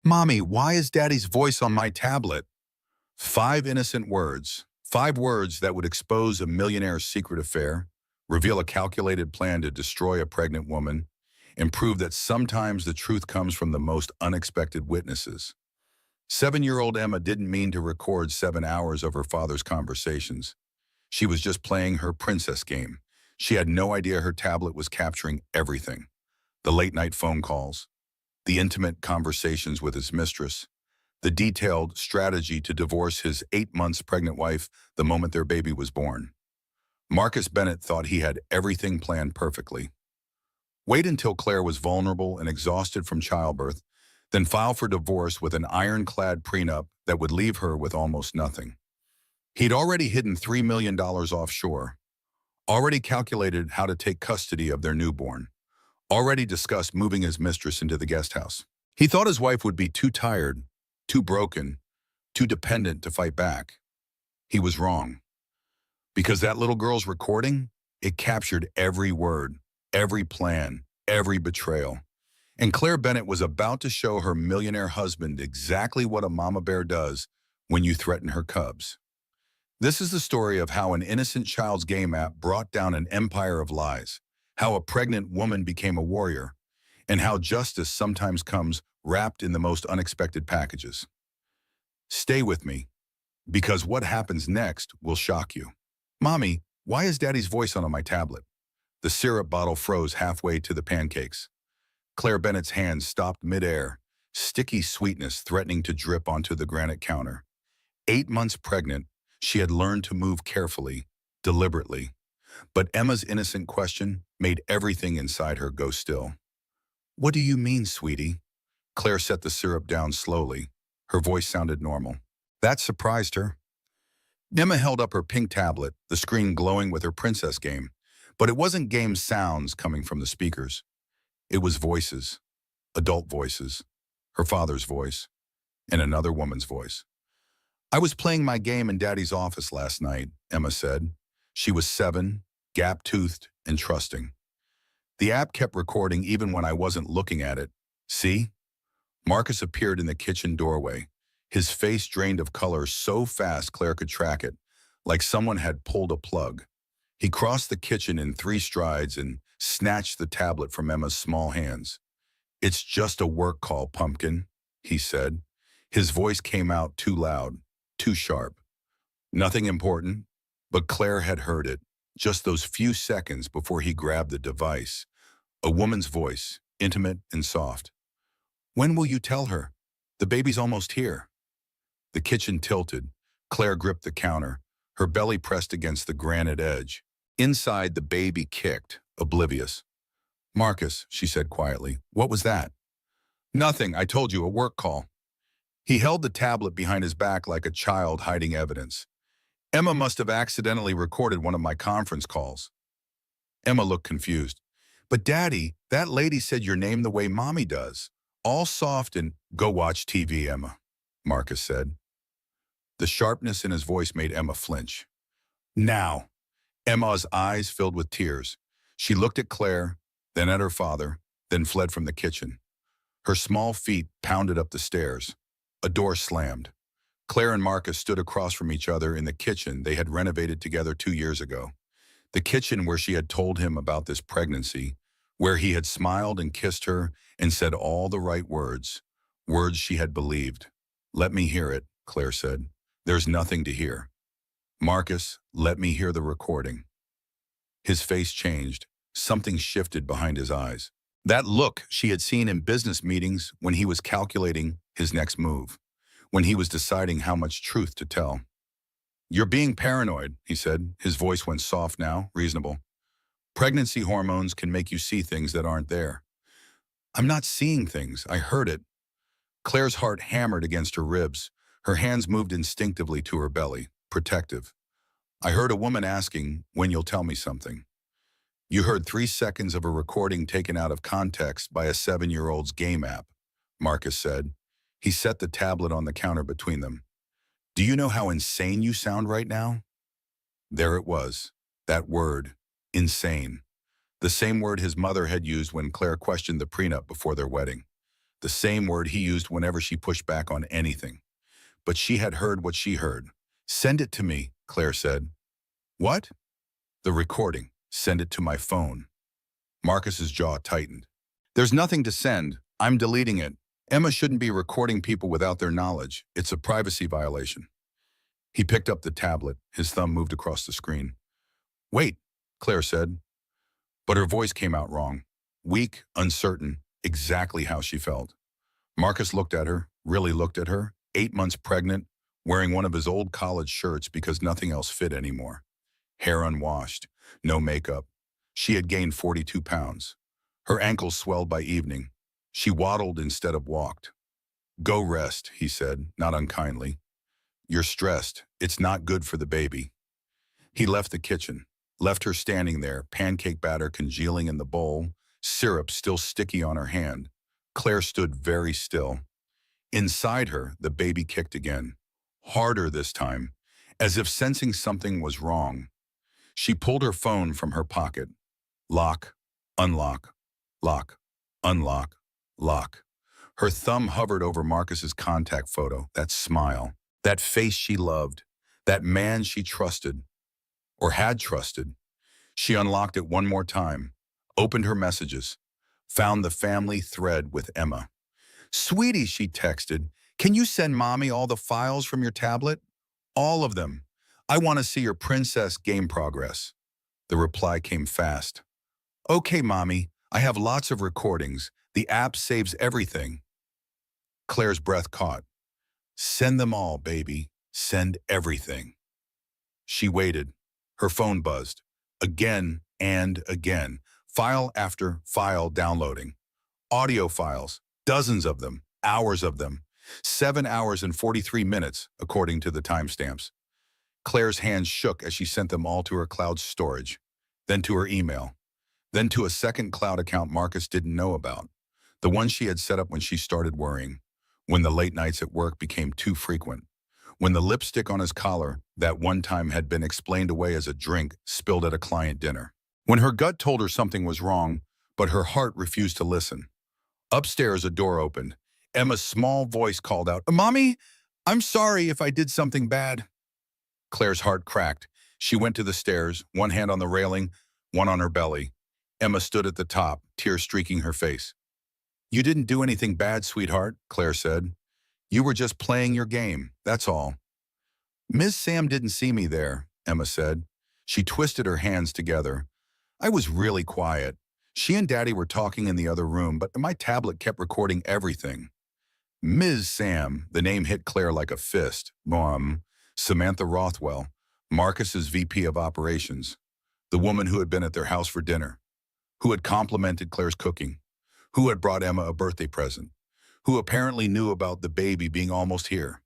Mommy, why is Daddy's voice on my tablet? 5 innocent words. 5 words that would expose a millionaire's secret affair, reveal a calculated plan to destroy a pregnant woman, and prove that sometimes the truth comes from the most unexpected witnesses. 7-year-old Emma didn't mean to record 7 hours of her father's conversations. She was just playing her princess game. She had no idea her tablet was capturing everything. The late-night phone calls, the intimate conversations with his mistress, the detailed strategy to divorce his 8 months pregnant wife the moment their baby was born. Marcus Bennett thought he had everything planned perfectly. Wait until Claire was vulnerable and exhausted from childbirth, then file for divorce with an ironclad prenup that would leave her with almost nothing. He'd already hidden $3 million offshore, already calculated how to take custody of their newborn, already discussed moving his mistress into the guest house. He thought his wife would be too tired, too broken, too dependent to fight back. He was wrong. Because that little girl's recording, it captured every word, every plan, every betrayal. And Claire Bennett was about to show her millionaire husband exactly what a mama bear does when you threaten her cubs. This is the story of how an innocent child's game app brought down an empire of lies, how a pregnant woman became a warrior, and how justice sometimes comes wrapped in the most unexpected packages. Stay with me, because what happens next will shock you. Mommy, why is Daddy's voice on my tablet? The syrup bottle froze halfway to the pancakes. Claire Bennett's hands stopped midair, sticky sweetness threatening to drip onto the granite counter. 8 months pregnant, she had learned to move carefully, deliberately. But Emma's innocent question made everything inside her go still. What do you mean, sweetie? Claire set the syrup down slowly. Her voice sounded normal. That surprised her. Emma held up her pink tablet, the screen glowing with her princess game. But it wasn't game sounds coming from the speakers. It was voices, adult voices, her father's voice, and another woman's voice. I was playing my game in Daddy's office last night, Emma said. She was 7, gap-toothed, and trusting. The app kept recording even when I wasn't looking at it. See? Marcus appeared in the kitchen doorway, his face drained of color so fast Claire could track it, like someone had pulled a plug. He crossed the kitchen in 3 strides and snatched the tablet from Emma's small hands. It's just a work call, pumpkin, he said. His voice came out too loud, too sharp. Nothing important, but Claire had heard it, just those few seconds before he grabbed the device. A woman's voice, intimate and soft. When will you tell her? The baby's almost here. The kitchen tilted. Claire gripped the counter, her belly pressed against the granite edge. Inside, the baby kicked, oblivious. Marcus, she said quietly, what was that? Nothing, I told you, a work call. He held the tablet behind his back like a child hiding evidence. Emma must have accidentally recorded one of my conference calls. Emma looked confused. But Daddy, that lady said your name the way Mommy does. All soft and, go watch TV, Emma, Marcus said. The sharpness in his voice made Emma flinch. Now. Emma's eyes filled with tears. She looked at Claire, then at her father, then fled from the kitchen. Her small feet pounded up the stairs. A door slammed. Claire and Marcus stood across from each other in the kitchen they had renovated together 2 years ago. The kitchen where she had told him about this pregnancy, where he had smiled and kissed her and said all the right words, words she had believed. Let me hear it, Claire said. There's nothing to hear. Marcus, let me hear the recording. His face changed. Something shifted behind his eyes. That look she had seen in business meetings when he was calculating his next move, when he was deciding how much truth to tell. You're being paranoid, he said. His voice went soft now, reasonable. Pregnancy hormones can make you see things that aren't there. I'm not seeing things. I heard it. Claire's heart hammered against her ribs. Her hands moved instinctively to her belly, protective. I heard a woman asking when you'll tell me something. You heard 3 seconds of a recording taken out of context by a 7-year-old's game app, Marcus said. He set the tablet on the counter between them. Do you know how insane you sound right now? There it was, that word, insane. The same word his mother had used when Claire questioned the prenup before their wedding. the same word he used whenever she pushed back on anything. But she had heard what she heard. "Send it to me," Claire said. "What?" "The recording. Send it to my phone." Marcus's jaw tightened. "There's nothing to send. I'm deleting it. Emma shouldn't be recording people without their knowledge. It's a privacy violation." He picked up the tablet. His thumb moved across the screen. "Wait," Claire said, but her voice came out wrong. Weak, uncertain, exactly how she felt. Marcus looked at her, really looked at her, 8 months pregnant, wearing one of his old college shirts because nothing else fit anymore. Hair unwashed, no makeup. She had gained 42 pounds. Her ankles swelled by evening. She waddled instead of walked. "Go rest," he said, not unkindly. "You're stressed. It's not good for the baby." He left the kitchen, left her standing there, pancake batter congealing in the bowl, syrup still sticky on her hand. Claire stood very still. Inside her, the baby kicked again, harder this time, as if sensing something was wrong. She pulled her phone from her pocket. Lock, unlock, lock, unlock, lock. Her thumb hovered over Marcus's contact photo, that smile, that face she loved, that man she trusted, or had trusted. She unlocked it one more time, opened her messages, found the family thread with Emma. "Sweetie," she texted, "can you send Mommy all the files from your tablet? All of them. I want to see your princess game progress." The reply came fast. "Okay, Mommy, I have lots of recordings. The app saves everything." Claire's breath caught. "Send them all, baby. Send everything." She waited. Her phone buzzed. Again and again. File after file downloading. Audio files, dozens of them, hours of them. 7 hours and 43 minutes, according to the timestamps. Claire's hands shook as she sent them all to her cloud storage, then to her email, then to a second cloud account Marcus didn't know about, the one she had set up when she started worrying, when the late nights at work became too frequent, when the lipstick on his collar that one time had been explained away as a drink spilled at a client dinner, when her gut told her something was wrong, but her heart refused to listen. Upstairs, a door opened. Emma's small voice called out, "Mommy, I'm sorry if I did something bad." Claire's heart cracked. She went to the stairs, one hand on the railing, one on her belly. Emma stood at the top, tears streaking her face. "You didn't do anything bad, sweetheart," Claire said. "You were just playing your game, that's all." "Ms. Sam didn't see me there," Emma said. She twisted her hands together. "I was really quiet. She and Daddy were talking in the other room, but my tablet kept recording everything." "Ms. Sam," the name hit Claire like a fist. Mom, Samantha Rothwell, Marcus's VP of Operations, the woman who had been at their house for dinner, who had complimented Claire's cooking, who had brought Emma a birthday present, who apparently knew about the baby being almost here.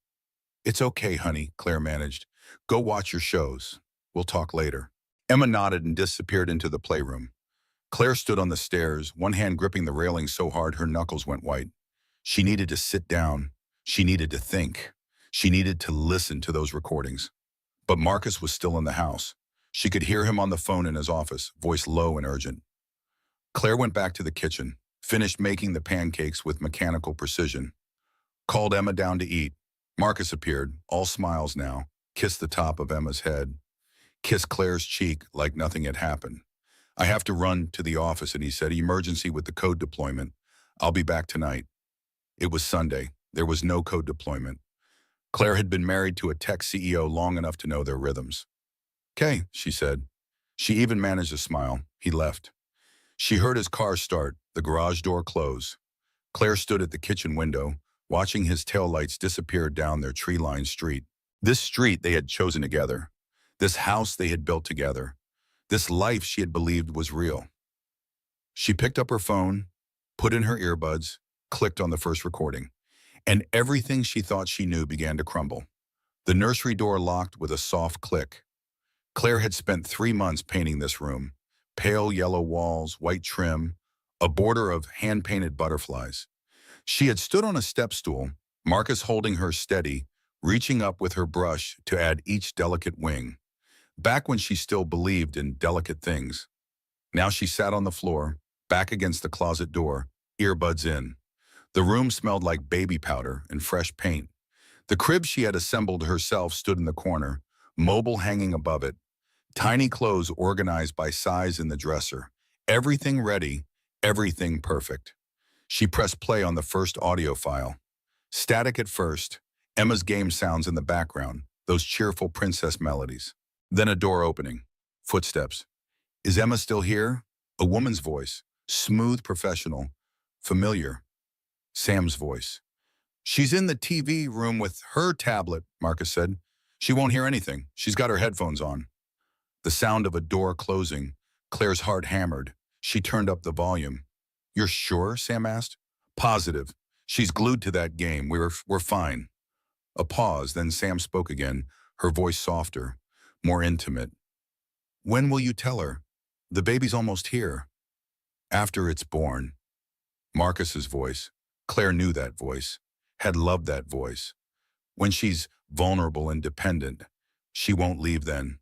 "It's okay, honey," Claire managed. "Go watch your shows. We'll talk later." Emma nodded and disappeared into the playroom. Claire stood on the stairs, one hand gripping the railing so hard her knuckles went white. She needed to sit down. She needed to think. She needed to listen to those recordings. But Marcus was still in the house. She could hear him on the phone in his office, voice low and urgent. Claire went back to the kitchen, finished making the pancakes with mechanical precision, called Emma down to eat. Marcus appeared, all smiles now, kissed the top of Emma's head, kissed Claire's cheek like nothing had happened. "I have to run to the office," and he said, "Emergency with the code deployment. I'll be back tonight." It was Sunday. There was no code deployment. Claire had been married to a tech CEO long enough to know their rhythms. "Okay," she said. She even managed a smile. He left. She heard his car start, the garage door close. Claire stood at the kitchen window, watching his taillights disappear down their tree-lined street. This street they had chosen together. This house they had built together. This life she had believed was real. She picked up her phone, put in her earbuds, clicked on the first recording, and everything she thought she knew began to crumble. The nursery door locked with a soft click. Claire had spent 3 months painting this room. Pale yellow walls, white trim, a border of hand-painted butterflies. She had stood on a step stool, Marcus holding her steady, reaching up with her brush to add each delicate wing. Back when she still believed in delicate things. Now she sat on the floor, back against the closet door, earbuds in. The room smelled like baby powder and fresh paint. The crib she had assembled herself stood in the corner, mobile hanging above it, tiny clothes organized by size in the dresser. Everything ready, everything perfect. She pressed play on the first audio file. Static at first, Emma's game sounds in the background, those cheerful princess melodies. Then a door opening. Footsteps. Is Emma still here? A woman's voice. Smooth, professional. Familiar. Sam's voice. She's in the TV room with her tablet, Marcus said. She won't hear anything. She's got her headphones on. The sound of a door closing. Claire's heart hammered. She turned up the volume. You're sure? Sam asked. Positive. She's glued to that game. We're fine. A pause, then Sam spoke again, her voice softer, more intimate. When will you tell her? The baby's almost here. After it's born. Marcus's voice. Claire knew that voice, had loved that voice. When she's vulnerable and dependent, she won't leave then.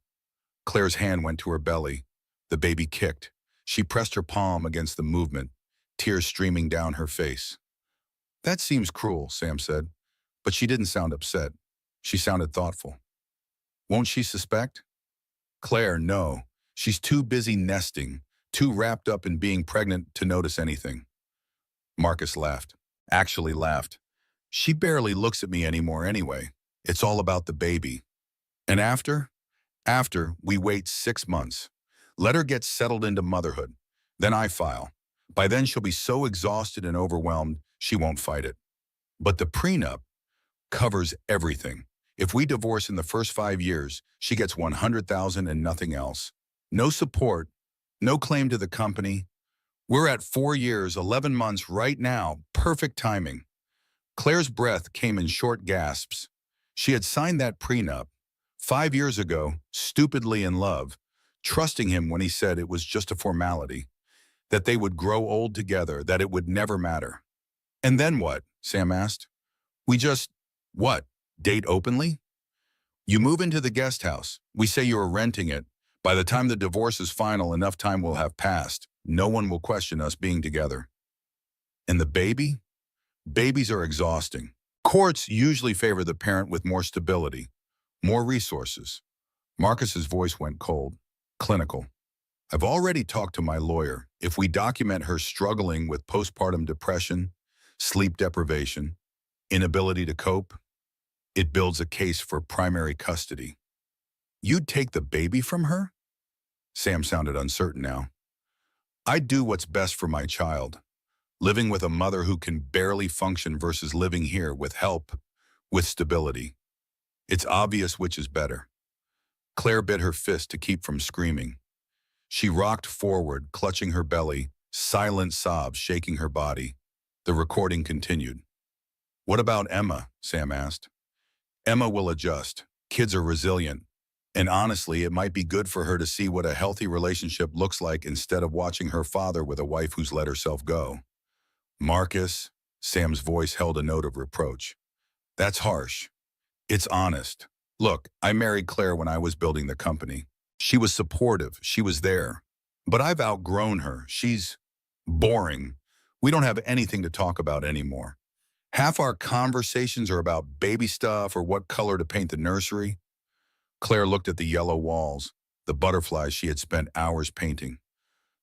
Claire's hand went to her belly. The baby kicked. She pressed her palm against the movement, tears streaming down her face. That seems cruel, Sam said, but she didn't sound upset. She sounded thoughtful. Won't she suspect? Claire, no. She's too busy nesting, too wrapped up in being pregnant to notice anything. Marcus laughed. Actually laughed. She barely looks at me anymore anyway. It's all about the baby. And after? After, we wait 6 months. Let her get settled into motherhood. Then I file. By then she'll be so exhausted and overwhelmed, she won't fight it. But the prenup covers everything. If we divorce in the first 5 years, she gets $100,000 and nothing else. No support, no claim to the company. We're at 4 years, 11 months right now, perfect timing. Claire's breath came in short gasps. She had signed that prenup 5 years ago, stupidly in love, trusting him when he said it was just a formality, that they would grow old together, that it would never matter. And then what? Sam asked. What? Date openly? You move into the guest house. We say you are renting it. By the time the divorce is final, enough time will have passed. No one will question us being together. And the baby? Babies are exhausting. Courts usually favor the parent with more stability, more resources. Marcus's voice went cold, clinical. I've already talked to my lawyer. If we document her struggling with postpartum depression, sleep deprivation, inability to cope, it builds a case for primary custody. You'd take the baby from her? Sam sounded uncertain now. I'd do what's best for my child. Living with a mother who can barely function versus living here with help, with stability. It's obvious which is better. Claire bit her fist to keep from screaming. She rocked forward, clutching her belly, silent sobs shaking her body. The recording continued. What about Emma? Sam asked. Emma will adjust. Kids are resilient. And honestly, it might be good for her to see what a healthy relationship looks like instead of watching her father with a wife who's let herself go. Marcus, Sam's voice held a note of reproach. That's harsh. It's honest. Look, I married Claire when I was building the company. She was supportive. She was there. But I've outgrown her. She's boring. We don't have anything to talk about anymore. Half our conversations are about baby stuff or what color to paint the nursery. Claire looked at the yellow walls, the butterflies she had spent hours painting,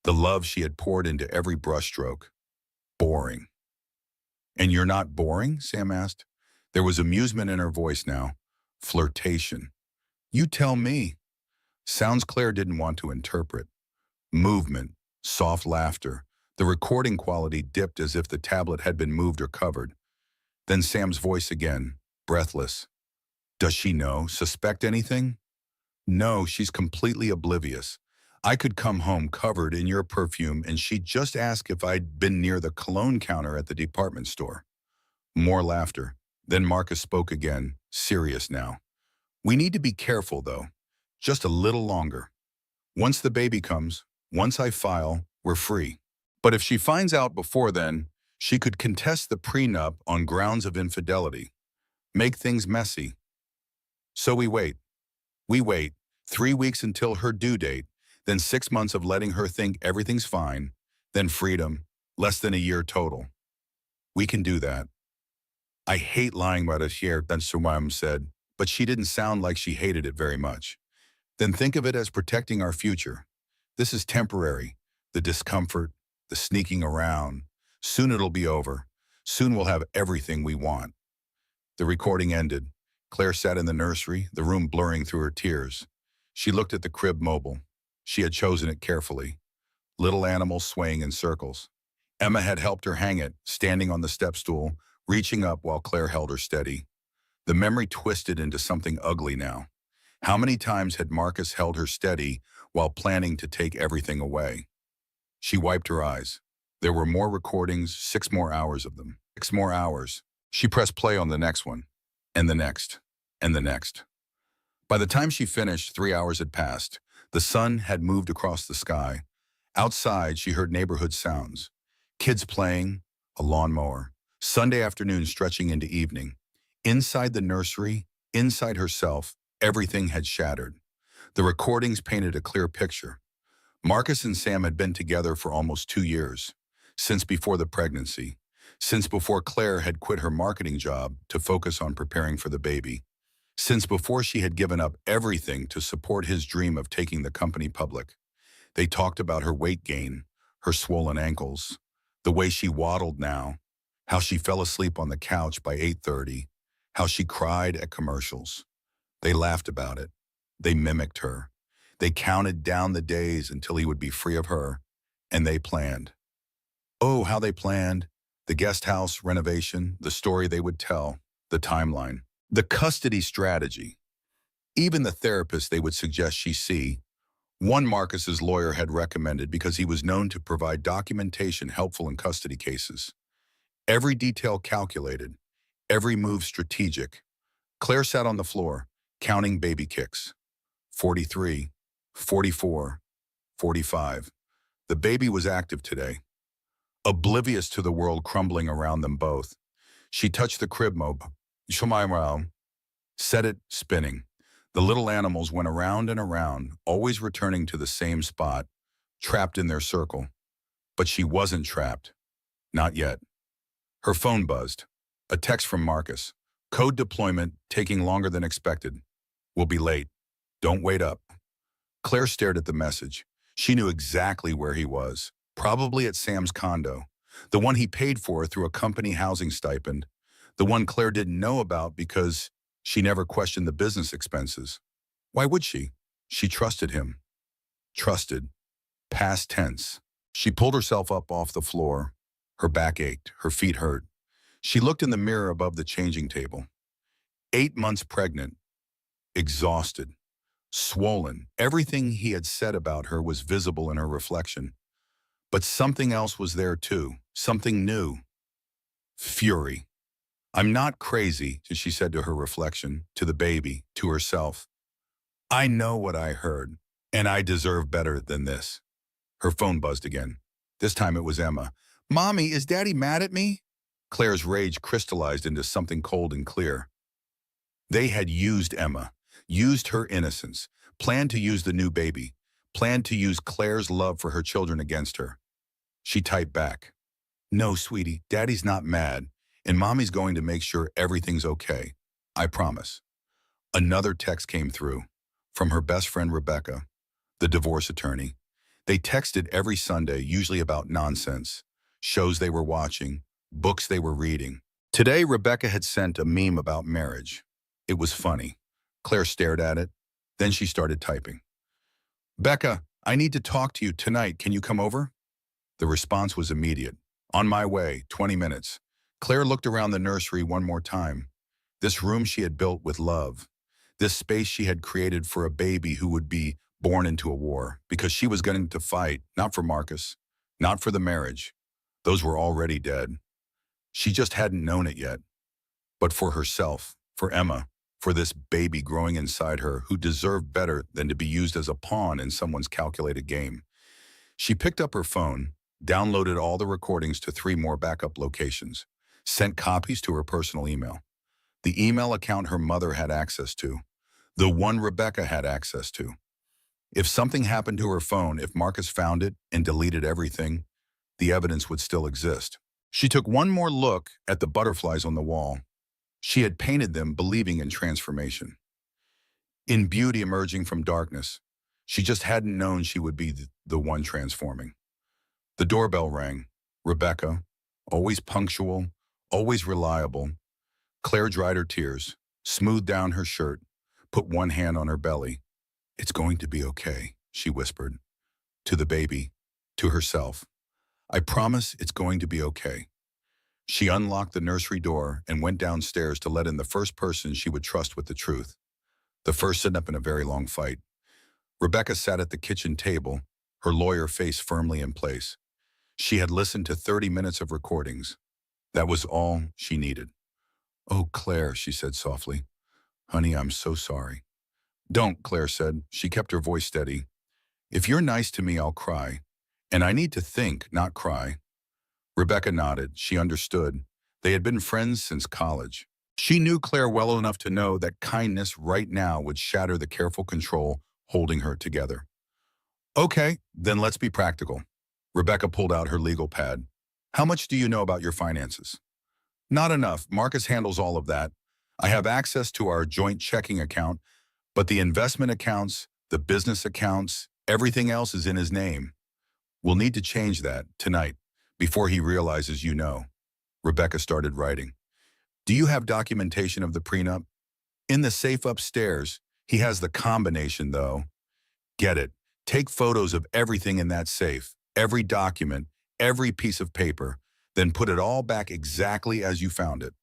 the love she had poured into every brushstroke. Boring. And you're not boring? Sam asked. There was amusement in her voice now. Flirtation. You tell me. Sounds Claire didn't want to interpret. Movement, soft laughter. The recording quality dipped as if the tablet had been moved or covered. Then Sam's voice again, breathless. Does she know, suspect anything? No, she's completely oblivious. I could come home covered in your perfume and she'd just ask if I'd been near the cologne counter at the department store. More laughter. Then Marcus spoke again, serious now. We need to be careful, though. Just a little longer. Once the baby comes, once I file, we're free. But if she finds out before then, she could contest the prenup on grounds of infidelity. Make things messy. So we wait. We wait 3 weeks until her due date, then 6 months of letting her think everything's fine, then freedom, less than a year total. We can do that. I hate lying about it here, that's what Mom said, but she didn't sound like she hated it very much. Then think of it as protecting our future. This is temporary. The discomfort, the sneaking around. Soon it'll be over. Soon we'll have everything we want. The recording ended. Claire sat in the nursery, the room blurring through her tears. She looked at the crib mobile. She had chosen it carefully. Little animals swaying in circles. Emma had helped her hang it, standing on the step stool, reaching up while Claire held her steady. The memory twisted into something ugly now. How many times had Marcus held her steady while planning to take everything away? She wiped her eyes. There were more recordings, 6 more hours of them. 6 more hours. She pressed play on the next one, and the next, and the next. By the time she finished, 3 hours had passed. The sun had moved across the sky. Outside, she heard neighborhood sounds. Kids playing, a lawnmower. Sunday afternoon stretching into evening. Inside the nursery, inside herself, everything had shattered. The recordings painted a clear picture. Marcus and Sam had been together for almost 2 years, since before the pregnancy, since before Claire had quit her marketing job to focus on preparing for the baby, since before she had given up everything to support his dream of taking the company public. They talked about her weight gain, her swollen ankles, the way she waddled now, how she fell asleep on the couch by 8:30, how she cried at commercials. They laughed about it. They mimicked her. They counted down the days until he would be free of her, and they planned. Oh, how they planned. The guest house renovation, the story they would tell, the timeline, the custody strategy. Even the therapist they would suggest she see. One Marcus's lawyer had recommended because he was known to provide documentation helpful in custody cases. Every detail calculated, every move strategic. Claire sat on the floor, counting baby kicks. 43, 44, 45. The baby was active today, oblivious to the world crumbling around them both. She touched the crib mob, set it spinning. The little animals went around and around, always returning to the same spot, trapped in their circle. But she wasn't trapped. Not yet. Her phone buzzed. A text from Marcus. Code deployment taking longer than expected. We'll be late. Don't wait up. Claire stared at the message. She knew exactly where he was. Probably at Sam's condo. The one he paid for through a company housing stipend. The one Claire didn't know about because she never questioned the business expenses. Why would she? She trusted him. Trusted. Past tense. She pulled herself up off the floor. Her back ached. Her feet hurt. She looked in the mirror above the changing table. 8 months pregnant. Exhausted. Swollen. Everything he had said about her was visible in her reflection. But something else was there too. Something new. Fury. I'm not crazy, she said to her reflection, to the baby, to herself. I know what I heard, and I deserve better than this. Her phone buzzed again. This time it was Emma. Mommy, is Daddy mad at me? Claire's rage crystallized into something cold and clear. They had used Emma, used her innocence, planned to use the new baby, planned to use Claire's love for her children against her. She typed back. No, sweetie, Daddy's not mad, and Mommy's going to make sure everything's okay. I promise. Another text came through from her best friend Rebecca, the divorce attorney. They texted every Sunday, usually about nonsense, shows they were watching, books they were reading. Today, Rebecca had sent a meme about marriage. It was funny. Claire stared at it. Then she started typing. Becca, I need to talk to you tonight. Can you come over? The response was immediate. On my way, 20 minutes. Claire looked around the nursery one more time. This room she had built with love. This space she had created for a baby who would be born into a war, because she was going to fight, not for Marcus, not for the marriage. Those were already dead. She just hadn't known it yet. But for herself, for Emma, for this baby growing inside her who deserved better than to be used as a pawn in someone's calculated game. She picked up her phone, downloaded all the recordings to 3 more backup locations, sent copies to her personal email. The email account her mother had access to, the one Rebecca had access to. If something happened to her phone, if Marcus found it and deleted everything, the evidence would still exist. She took one more look at the butterflies on the wall. She had painted them believing in transformation, in beauty emerging from darkness. She just hadn't known she would be the one transforming. The doorbell rang. Rebecca, always punctual, always reliable. Claire dried her tears, smoothed down her shirt, put one hand on her belly. "It's going to be okay," she whispered. To the baby, to herself. "I promise it's going to be okay." She unlocked the nursery door and went downstairs to let in the first person she would trust with the truth. The first up in a very long fight. Rebecca sat at the kitchen table, her lawyer face firmly in place. She had listened to 30 minutes of recordings. That was all she needed. "Oh, Claire," she said softly. "Honey, I'm so sorry." "Don't," Claire said. She kept her voice steady. "If you're nice to me, I'll cry. And I need to think, not cry." Rebecca nodded. She understood. They had been friends since college. She knew Claire well enough to know that kindness right now would shatter the careful control holding her together. "Okay, then let's be practical." Rebecca pulled out her legal pad. "How much do you know about your finances?" "Not enough. Marcus handles all of that. I have access to our joint checking account, but the investment accounts, the business accounts, everything else is in his name. We'll need to change that tonight, before he realizes you know." Rebecca started writing. "Do you have documentation of the prenup?" "In the safe upstairs. He has the combination, though." "Get it. Take photos of everything in that safe, every document, every piece of paper, then put it all back exactly as you found it."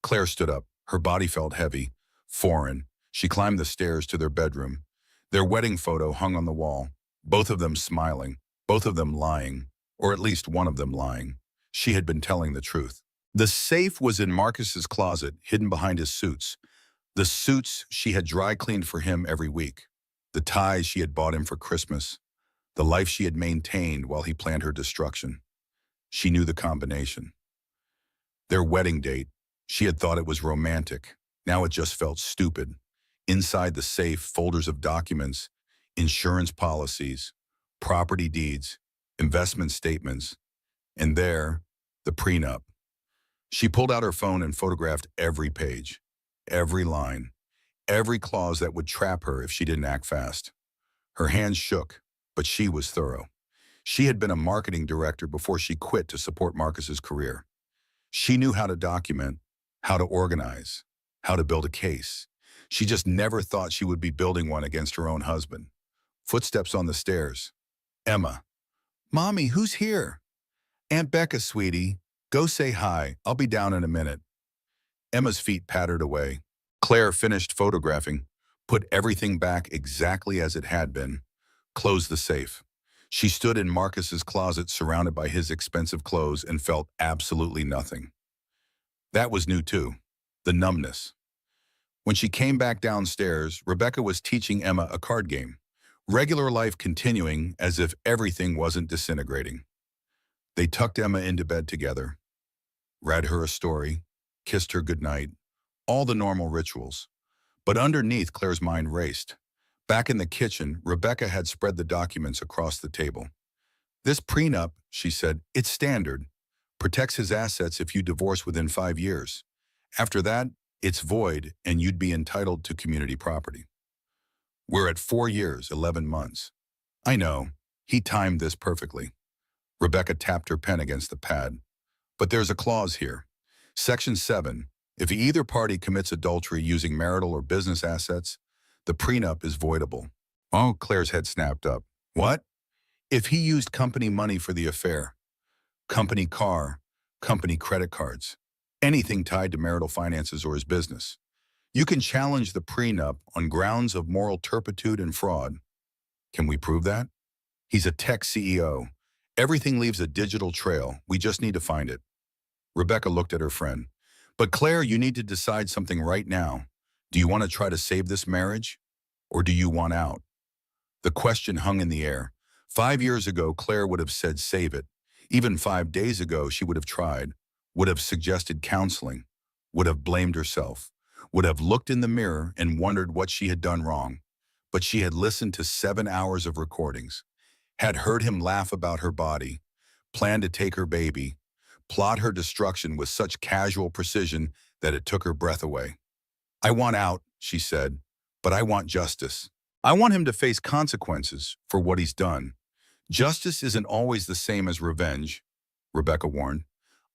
Claire stood up. Her body felt heavy, foreign. She climbed the stairs to their bedroom. Their wedding photo hung on the wall, both of them smiling, both of them lying, or at least one of them lying. She had been telling the truth. The safe was in Marcus's closet, hidden behind his suits. The suits she had dry cleaned for him every week. The ties she had bought him for Christmas. The life she had maintained while he planned her destruction. She knew the combination. Their wedding date, she had thought it was romantic. Now it just felt stupid. Inside the safe, folders of documents, insurance policies, property deeds, investment statements, and there, the prenup. She pulled out her phone and photographed every page, every line, every clause that would trap her if she didn't act fast. Her hands shook, but she was thorough. She had been a marketing director before she quit to support Marcus's career. She knew how to document, how to organize, how to build a case. She just never thought she would be building one against her own husband. Footsteps on the stairs. Emma. "Mommy, who's here?" "Aunt Becca, sweetie. Go say hi. I'll be down in a minute." Emma's feet pattered away. Claire finished photographing, put everything back exactly as it had been, closed the safe. She stood in Marcus's closet surrounded by his expensive clothes and felt absolutely nothing. That was new too, the numbness. When she came back downstairs, Rebecca was teaching Emma a card game, regular life continuing as if everything wasn't disintegrating. They tucked Emma into bed together, read her a story, kissed her goodnight, all the normal rituals. But underneath, Claire's mind raced. Back in the kitchen, Rebecca had spread the documents across the table. "This prenup," she said, "it's standard. Protects his assets if you divorce within 5 years. After that, it's void and you'd be entitled to community property. We're at 4 years, 11 months. I know, he timed this perfectly." Rebecca tapped her pen against the pad. "But there's a clause here. Section 7, if either party commits adultery using marital or business assets, the prenup is voidable." Oh, Claire's head snapped up. "What?" "If he used company money for the affair, company car, company credit cards, anything tied to marital finances or his business, you can challenge the prenup on grounds of moral turpitude and fraud." "Can we prove that?" "He's a tech CEO. Everything leaves a digital trail. We just need to find it." Rebecca looked at her friend. "But Claire, you need to decide something right now. Do you want to try to save this marriage, or do you want out?" The question hung in the air. 5 years ago, Claire would have said save it. Even 5 days ago, she would have tried, would have suggested counseling, would have blamed herself, would have looked in the mirror and wondered what she had done wrong. But she had listened to 7 hours of recordings, had heard him laugh about her body, planned to take her baby, plot her destruction with such casual precision that it took her breath away. "I want out," she said, "but I want justice. I want him to face consequences for what he's done. Justice isn't always the same as revenge," Rebecca warned.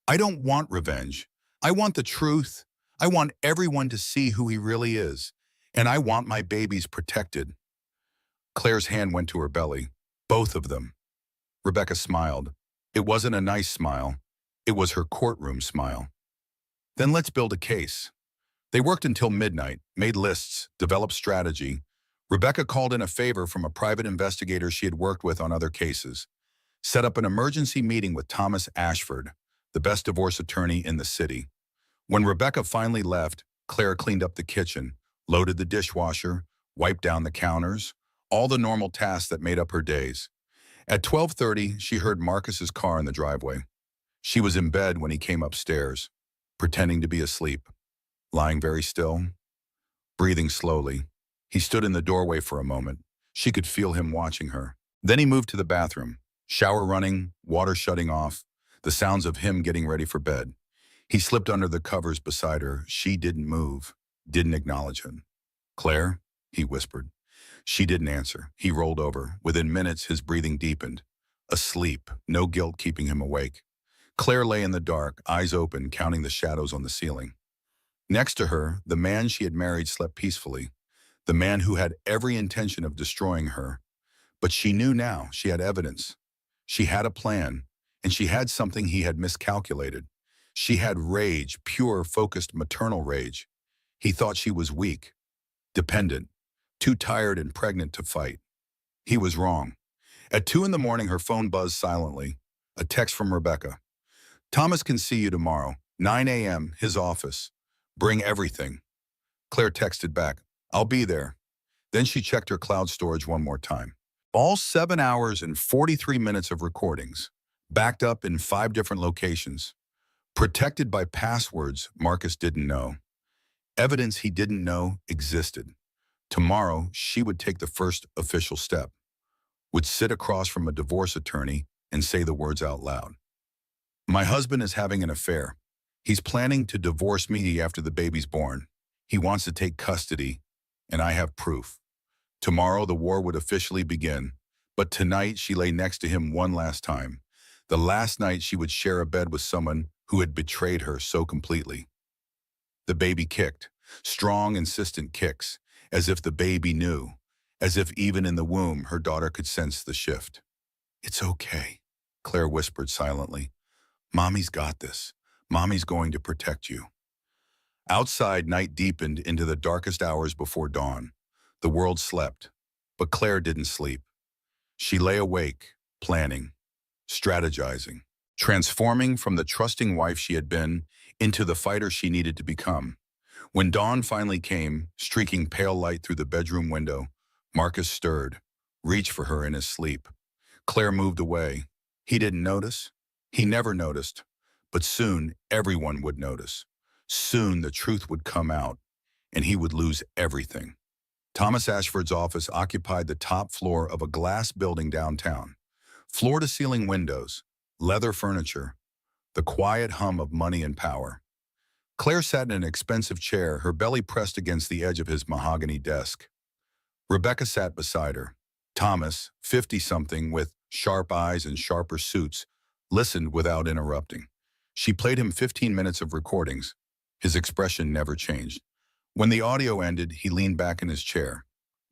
"I don't want revenge. I want the truth. I want everyone to see who he really is. And I want my babies protected." Claire's hand went to her belly. Both of them. Rebecca smiled. It wasn't a nice smile. It was her courtroom smile. "Then let's build a case." They worked until midnight, made lists, developed strategy. Rebecca called in a favor from a private investigator she had worked with on other cases. Set up an emergency meeting with Thomas Ashford, the best divorce attorney in the city. When Rebecca finally left, Claire cleaned up the kitchen, loaded the dishwasher, wiped down the counters, all the normal tasks that made up her days. At 12:30, she heard Marcus's car in the driveway. She was in bed when he came upstairs, pretending to be asleep, lying very still, breathing slowly. He stood in the doorway for a moment. She could feel him watching her. Then he moved to the bathroom, shower running, water shutting off, the sounds of him getting ready for bed. He slipped under the covers beside her. She didn't move, didn't acknowledge him. "Claire?" he whispered. She didn't answer. He rolled over. Within minutes, his breathing deepened. Asleep, no guilt keeping him awake. Claire lay in the dark, eyes open, counting the shadows on the ceiling. Next to her, the man she had married slept peacefully, the man who had every intention of destroying her. But she knew now she had evidence. She had a plan, and she had something he had miscalculated. She had rage, pure, focused maternal rage. He thought she was weak, dependent, too tired and pregnant to fight. He was wrong. At 2 in the morning, her phone buzzed silently. A text from Rebecca. "Thomas can see you tomorrow, 9 a.m., his office. Bring everything." Claire texted back, "I'll be there." Then she checked her cloud storage one more time. All 7 hours and 43 minutes of recordings, backed up in 5 different locations. Protected by passwords Marcus didn't know. Evidence he didn't know existed. Tomorrow, she would take the first official step, would sit across from a divorce attorney and say the words out loud. "My husband is having an affair. He's planning to divorce me after the baby's born. He wants to take custody, and I have proof." Tomorrow, the war would officially begin, but tonight she lay next to him one last time. The last night she would share a bed with someone who had betrayed her so completely. The baby kicked, strong, insistent kicks, as if the baby knew, as if even in the womb her daughter could sense the shift. "It's okay," Claire whispered silently. "Mommy's got this. Mommy's going to protect you." Outside, night deepened into the darkest hours before dawn. The world slept, but Claire didn't sleep. She lay awake, planning, strategizing, transforming from the trusting wife she had been into the fighter she needed to become. When dawn finally came, streaking pale light through the bedroom window, Marcus stirred, reached for her in his sleep. Claire moved away. He didn't notice. He never noticed. But soon, everyone would notice. Soon, the truth would come out, and he would lose everything. Thomas Ashford's office occupied the top floor of a glass building downtown. Floor-to-ceiling windows, leather furniture, the quiet hum of money and power. Claire sat in an expensive chair, her belly pressed against the edge of his mahogany desk. Rebecca sat beside her. Thomas, 50-something with sharp eyes and sharper suits, listened without interrupting. She played him 15 minutes of recordings. His expression never changed. When the audio ended, he leaned back in his chair.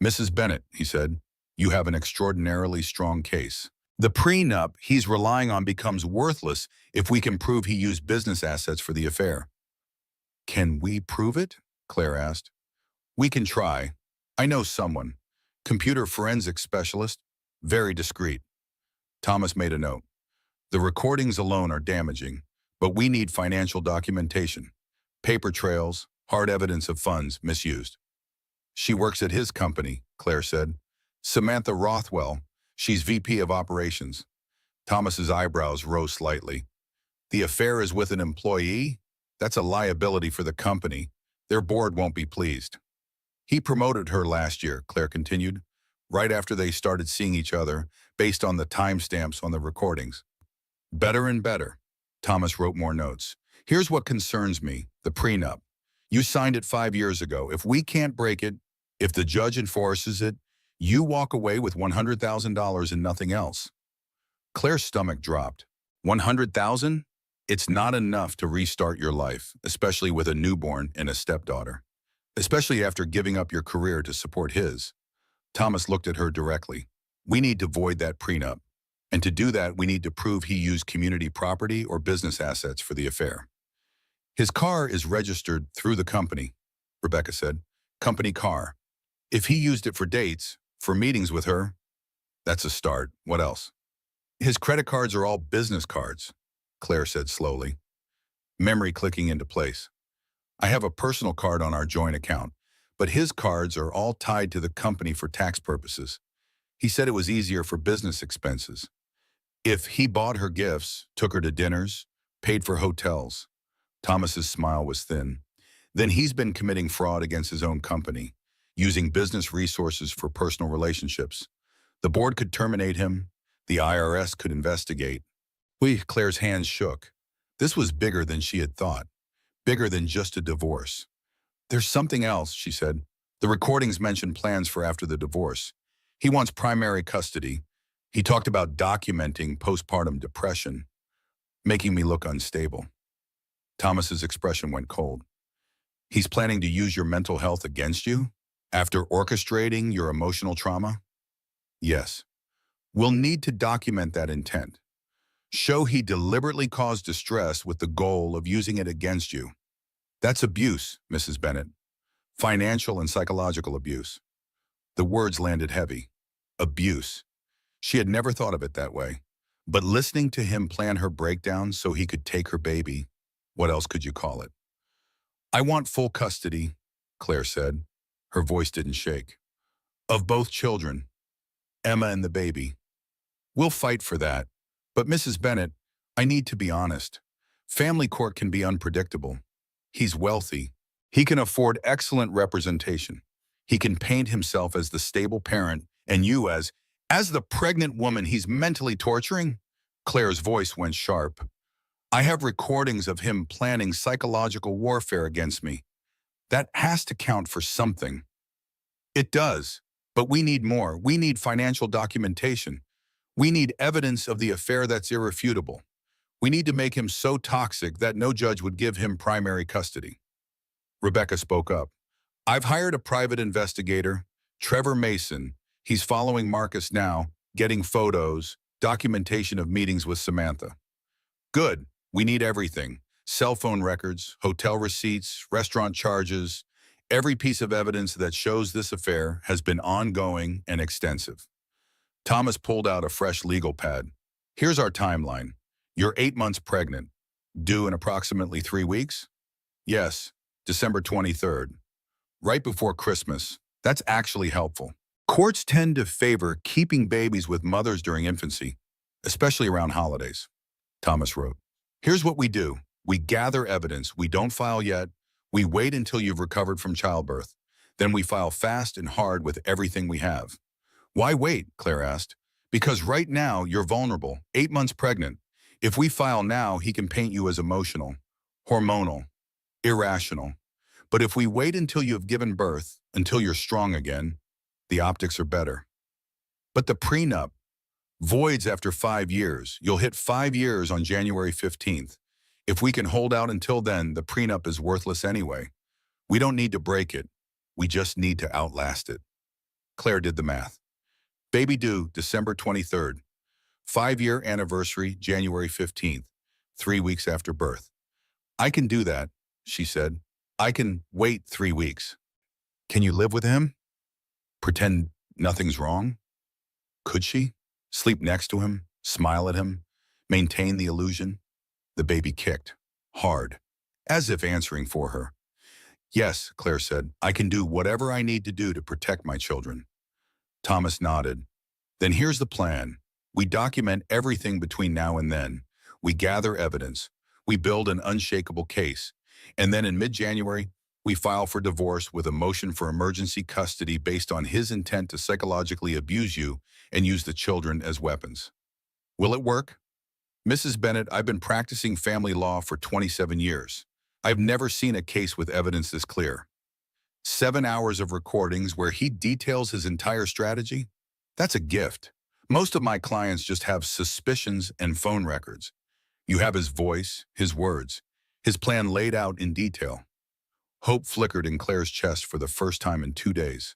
"Mrs. Bennett," he said, "you have an extraordinarily strong case. The prenup he's relying on becomes worthless if we can prove he used business assets for the affair." "Can we prove it?" Claire asked. "We can try. I know someone. Computer forensics specialist. Very discreet." Thomas made a note. "The recordings alone are damaging, but we need financial documentation. Paper trails, hard evidence of funds misused." "She works at his company," Claire said. "Samantha Rothwell. She's VP of Operations." Thomas's eyebrows rose slightly. "The affair is with an employee? That's a liability for the company. Their board won't be pleased." "He promoted her last year," Claire continued, "right after they started seeing each other, based on the timestamps on the recordings. Better and better." Thomas wrote more notes. Here's what concerns me, the prenup. You signed it 5 years ago. If we can't break it, if the judge enforces it, you walk away with $100,000 and nothing else. Claire's stomach dropped. 100,000? It's not enough to restart your life, especially with a newborn and a stepdaughter. Especially after giving up your career to support his. Thomas looked at her directly. We need to void that prenup. And to do that, we need to prove he used community property or business assets for the affair. His car is registered through the company, Rebecca said. Company car. If he used it for dates, for meetings with her, that's a start. What else? His credit cards are all business cards, Claire said slowly, memory clicking into place. I have a personal card on our joint account, but his cards are all tied to the company for tax purposes. He said it was easier for business expenses. If he bought her gifts, took her to dinners, paid for hotels. Thomas's smile was thin. Then he's been committing fraud against his own company, using business resources for personal relationships. The board could terminate him. The IRS could investigate. Claire's hands shook. This was bigger than she had thought. Bigger than just a divorce. There's something else, she said. The recordings mentioned plans for after the divorce. He wants primary custody. He talked about documenting postpartum depression, making me look unstable. Thomas's expression went cold. He's planning to use your mental health against you? After orchestrating your emotional trauma? Yes. We'll need to document that intent. Show he deliberately caused distress with the goal of using it against you. That's abuse, Mrs. Bennett. Financial and psychological abuse. The words landed heavy. Abuse. She had never thought of it that way. But listening to him plan her breakdown so he could take her baby, what else could you call it? I want full custody, Claire said. Her voice didn't shake. Of both children, Emma and the baby. We'll fight for that. But Mrs. Bennett, I need to be honest. Family court can be unpredictable. He's wealthy. He can afford excellent representation. He can paint himself as the stable parent and you as the pregnant woman he's mentally torturing. Claire's voice went sharp. I have recordings of him planning psychological warfare against me. That has to count for something. It does, but we need more. We need financial documentation. We need evidence of the affair that's irrefutable. We need to make him so toxic that no judge would give him primary custody. Rebecca spoke up. I've hired a private investigator, Trevor Mason. He's following Marcus now, getting photos, documentation of meetings with Samantha. Good. We need everything. Cell phone records, hotel receipts, restaurant charges. Every piece of evidence that shows this affair has been ongoing and extensive. Thomas pulled out a fresh legal pad. Here's our timeline. You're 8 months pregnant. Due in approximately 3 weeks? Yes, December 23rd. Right before Christmas. That's actually helpful. Courts tend to favor keeping babies with mothers during infancy, especially around holidays. Thomas wrote, here's what we do. We gather evidence. We don't file yet. We wait until you've recovered from childbirth. Then we file fast and hard with everything we have. Why wait? Claire asked. Because right now you're vulnerable, 8 months pregnant. If we file now, he can paint you as emotional, hormonal, irrational. But if we wait until you have given birth, until you're strong again, the optics are better. But the prenup voids after 5 years. You'll hit 5 years on January 15th. If we can hold out until then, the prenup is worthless anyway. We don't need to break it. We just need to outlast it. Claire did the math. Baby due December 23rd. 5-year anniversary January 15th, 3 weeks after birth. I can do that, she said. I can wait 3 weeks. Can you live with him? Pretend nothing's wrong? Could she? Sleep next to him, smile at him, maintain the illusion? The baby kicked, hard, as if answering for her. Yes, Claire said, I can do whatever I need to do to protect my children. Thomas nodded. Then here's the plan. We document everything between now and then. We gather evidence. We build an unshakable case. And then in mid-January, we file for divorce with a motion for emergency custody based on his intent to psychologically abuse you and use the children as weapons. Will it work? Mrs. Bennett, I've been practicing family law for 27 years. I've never seen a case with evidence this clear. 7 hours of recordings where he details his entire strategy? That's a gift. Most of my clients just have suspicions and phone records. You have his voice, his words, his plan laid out in detail. Hope flickered in Claire's chest for the first time in 2 days.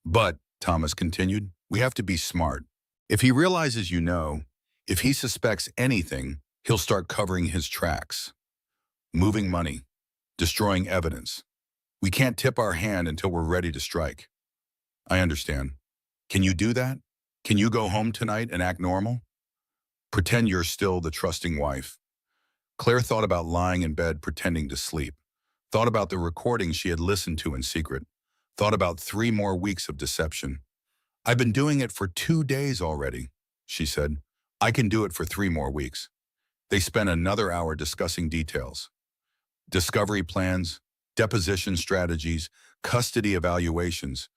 But, Thomas continued, we have to be smart. If he realizes you know, if he suspects anything, he'll start covering his tracks. Moving money, destroying evidence. We can't tip our hand until we're ready to strike. I understand. Can you do that? Can you go home tonight and act normal? Pretend you're still the trusting wife. Claire thought about lying in bed pretending to sleep. Thought about the recordings she had listened to in secret. Thought about 3 more weeks of deception. I've been doing it for 2 days already, she said. I can do it for 3 more weeks. They spent another hour discussing details. Discovery plans, deposition strategies, custody evaluations,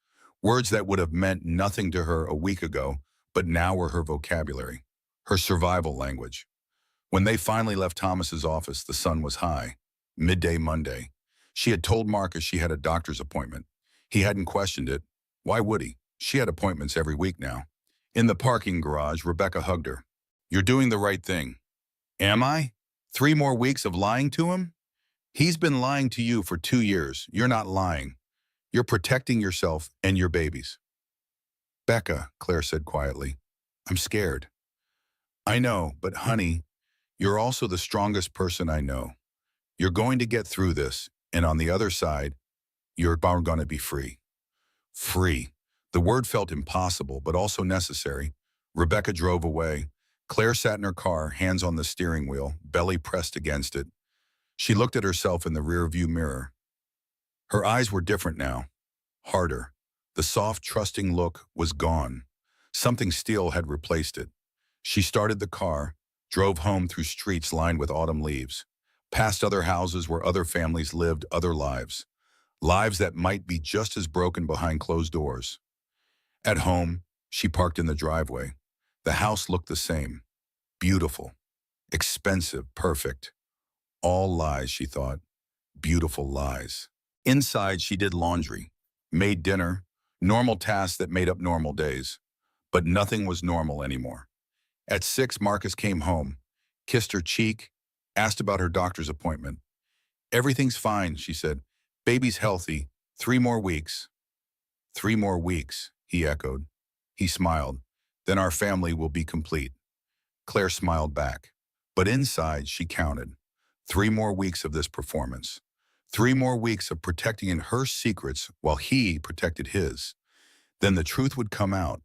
words that would have meant nothing to her a week ago, but now were her vocabulary, her survival language. When they finally left Thomas's office, the sun was high. Midday Monday. She had told Marcus she had a doctor's appointment. He hadn't questioned it. Why would he? She had appointments every week now. In the parking garage, Rebecca hugged her. You're doing the right thing. Am I? 3 more weeks of lying to him? He's been lying to you for 2 years. You're not lying. You're protecting yourself and your babies. Becca, Claire said quietly, I'm scared. I know, but honey, you're also the strongest person I know. You're going to get through this, and on the other side, you're going to be free. Free. The word felt impossible, but also necessary. Rebecca drove away. Claire sat in her car, hands on the steering wheel, belly pressed against it. She looked at herself in the rearview mirror. Her eyes were different now, harder. The soft, trusting look was gone. Something steel had replaced it. She started the car, drove home through streets lined with autumn leaves, past other houses where other families lived other lives, lives that might be just as broken behind closed doors. At home, she parked in the driveway. The house looked the same. Beautiful, expensive, perfect. All lies, she thought. Beautiful lies. Inside, she did laundry, made dinner, normal tasks that made up normal days. But nothing was normal anymore. At 6, Marcus came home, kissed her cheek, asked about her doctor's appointment. Everything's fine, she said. Baby's healthy. 3 more weeks. 3 more weeks, he echoed. He smiled. Then our family will be complete. Claire smiled back. But inside, she counted. 3 more weeks of this performance. 3 more weeks of protecting her secrets while he protected his. Then the truth would come out.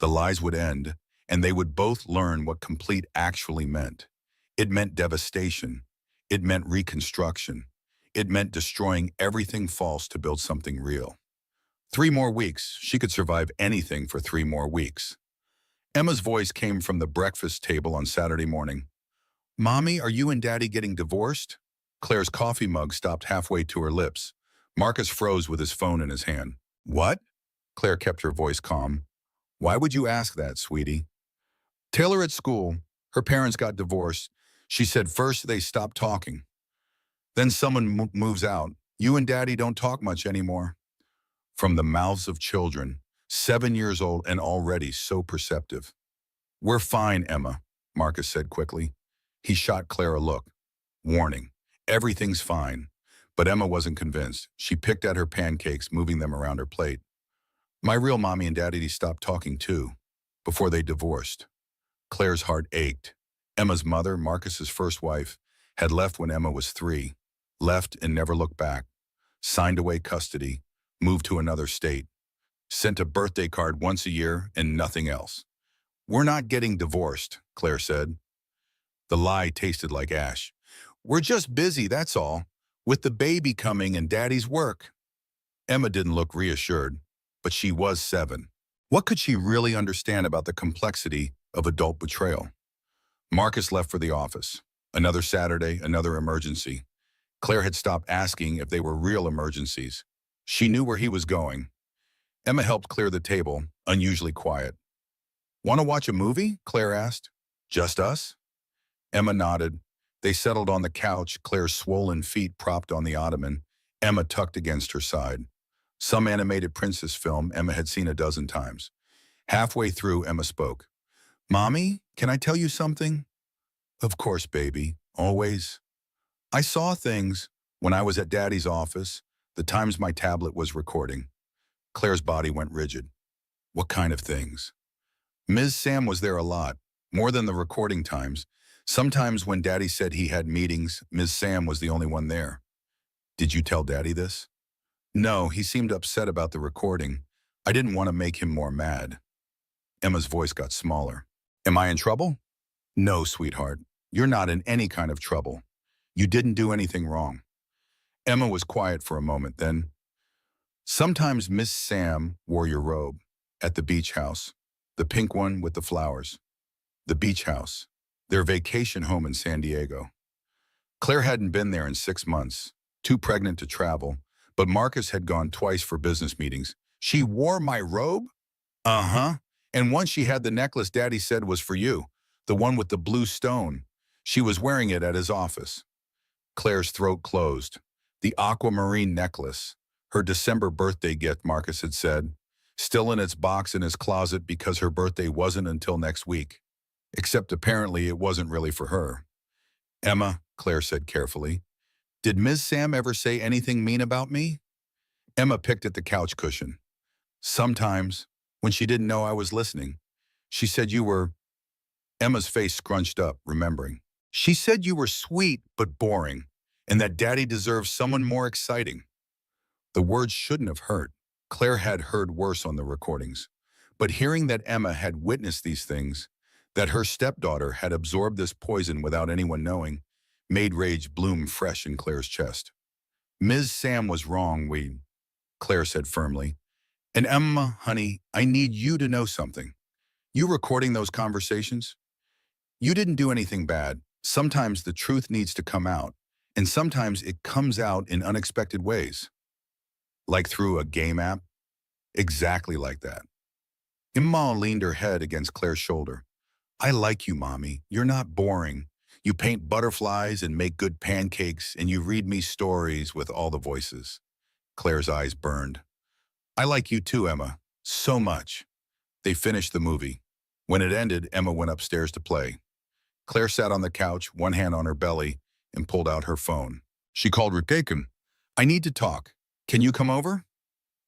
The lies would end, and they would both learn what complete actually meant. It meant devastation. It meant reconstruction. It meant destroying everything false to build something real. 3 more weeks. She could survive anything for 3 more weeks. Emma's voice came from the breakfast table on Saturday morning. Mommy, are you and Daddy getting divorced? Claire's coffee mug stopped halfway to her lips. Marcus froze with his phone in his hand. What? Claire kept her voice calm. Why would you ask that, sweetie? Taylor at school. Her parents got divorced. She said first they stopped talking. Then someone moves out. You and Daddy don't talk much anymore. From the mouths of children, 7 years old and already so perceptive. We're fine, Emma, Marcus said quickly. He shot Claire a look. Warning, everything's fine. But Emma wasn't convinced. She picked at her pancakes, moving them around her plate. My real mommy and daddy stopped talking too, before they divorced. Claire's heart ached. Emma's mother, Marcus's first wife, had left when Emma was 3, left and never looked back, signed away custody, moved to another state, sent a birthday card once a year and nothing else. We're not getting divorced, Claire said. The lie tasted like ash. We're just busy, that's all, with the baby coming and Daddy's work. Emma didn't look reassured, but she was 7. What could she really understand about the complexity of adult betrayal? Marcus left for the office. Another Saturday, another emergency. Claire had stopped asking if they were real emergencies. She knew where he was going. Emma helped clear the table, unusually quiet. Want to watch a movie? Claire asked. Just us? Emma nodded. They settled on the couch, Claire's swollen feet propped on the ottoman, Emma tucked against her side. Some animated princess film Emma had seen a dozen times. Halfway through, Emma spoke. Mommy, can I tell you something? Of course, baby. Always. I saw things when I was at Daddy's office, the times my tablet was recording. Claire's body went rigid. What kind of things? Ms. Sam was there a lot, more than the recording times. Sometimes when Daddy said he had meetings, Ms. Sam was the only one there. Did you tell Daddy this? No, he seemed upset about the recording. I didn't want to make him more mad. Emma's voice got smaller. Am I in trouble? No, sweetheart. You're not in any kind of trouble. You didn't do anything wrong. Emma was quiet for a moment, then, sometimes Miss Sam wore your robe at the beach house, the pink one with the flowers. The beach house, their vacation home in San Diego. Claire hadn't been there in 6 months, too pregnant to travel, but Marcus had gone twice for business meetings. She wore my robe? Uh-huh. And once she had the necklace Daddy said was for you, the one with the blue stone. She was wearing it at his office. Claire's throat closed. The aquamarine necklace, her December birthday gift, Marcus had said, still in its box in his closet because her birthday wasn't until next week. Except apparently it wasn't really for her. Emma, Claire said carefully, did Ms. Sam ever say anything mean about me? Emma picked at the couch cushion. Sometimes, when she didn't know I was listening, she said you were... Emma's face scrunched up, remembering. She said you were sweet but boring, and that Daddy deserves someone more exciting. The words shouldn't have hurt. Claire had heard worse on the recordings. But hearing that Emma had witnessed these things, that her stepdaughter had absorbed this poison without anyone knowing, made rage bloom fresh in Claire's chest. Ms. Sam was wrong, Claire said firmly. And Emma, honey, I need you to know something. You recording those conversations? You didn't do anything bad. Sometimes the truth needs to come out, and sometimes it comes out in unexpected ways. Like through a game app? Exactly like that. Emma leaned her head against Claire's shoulder. I like you, Mommy. You're not boring. You paint butterflies and make good pancakes, and you read me stories with all the voices. Claire's eyes burned. I like you too, Emma. So much. They finished the movie. When it ended, Emma went upstairs to play. Claire sat on the couch, one hand on her belly, and pulled out her phone. She called Rebecca. I need to talk. Can you come over?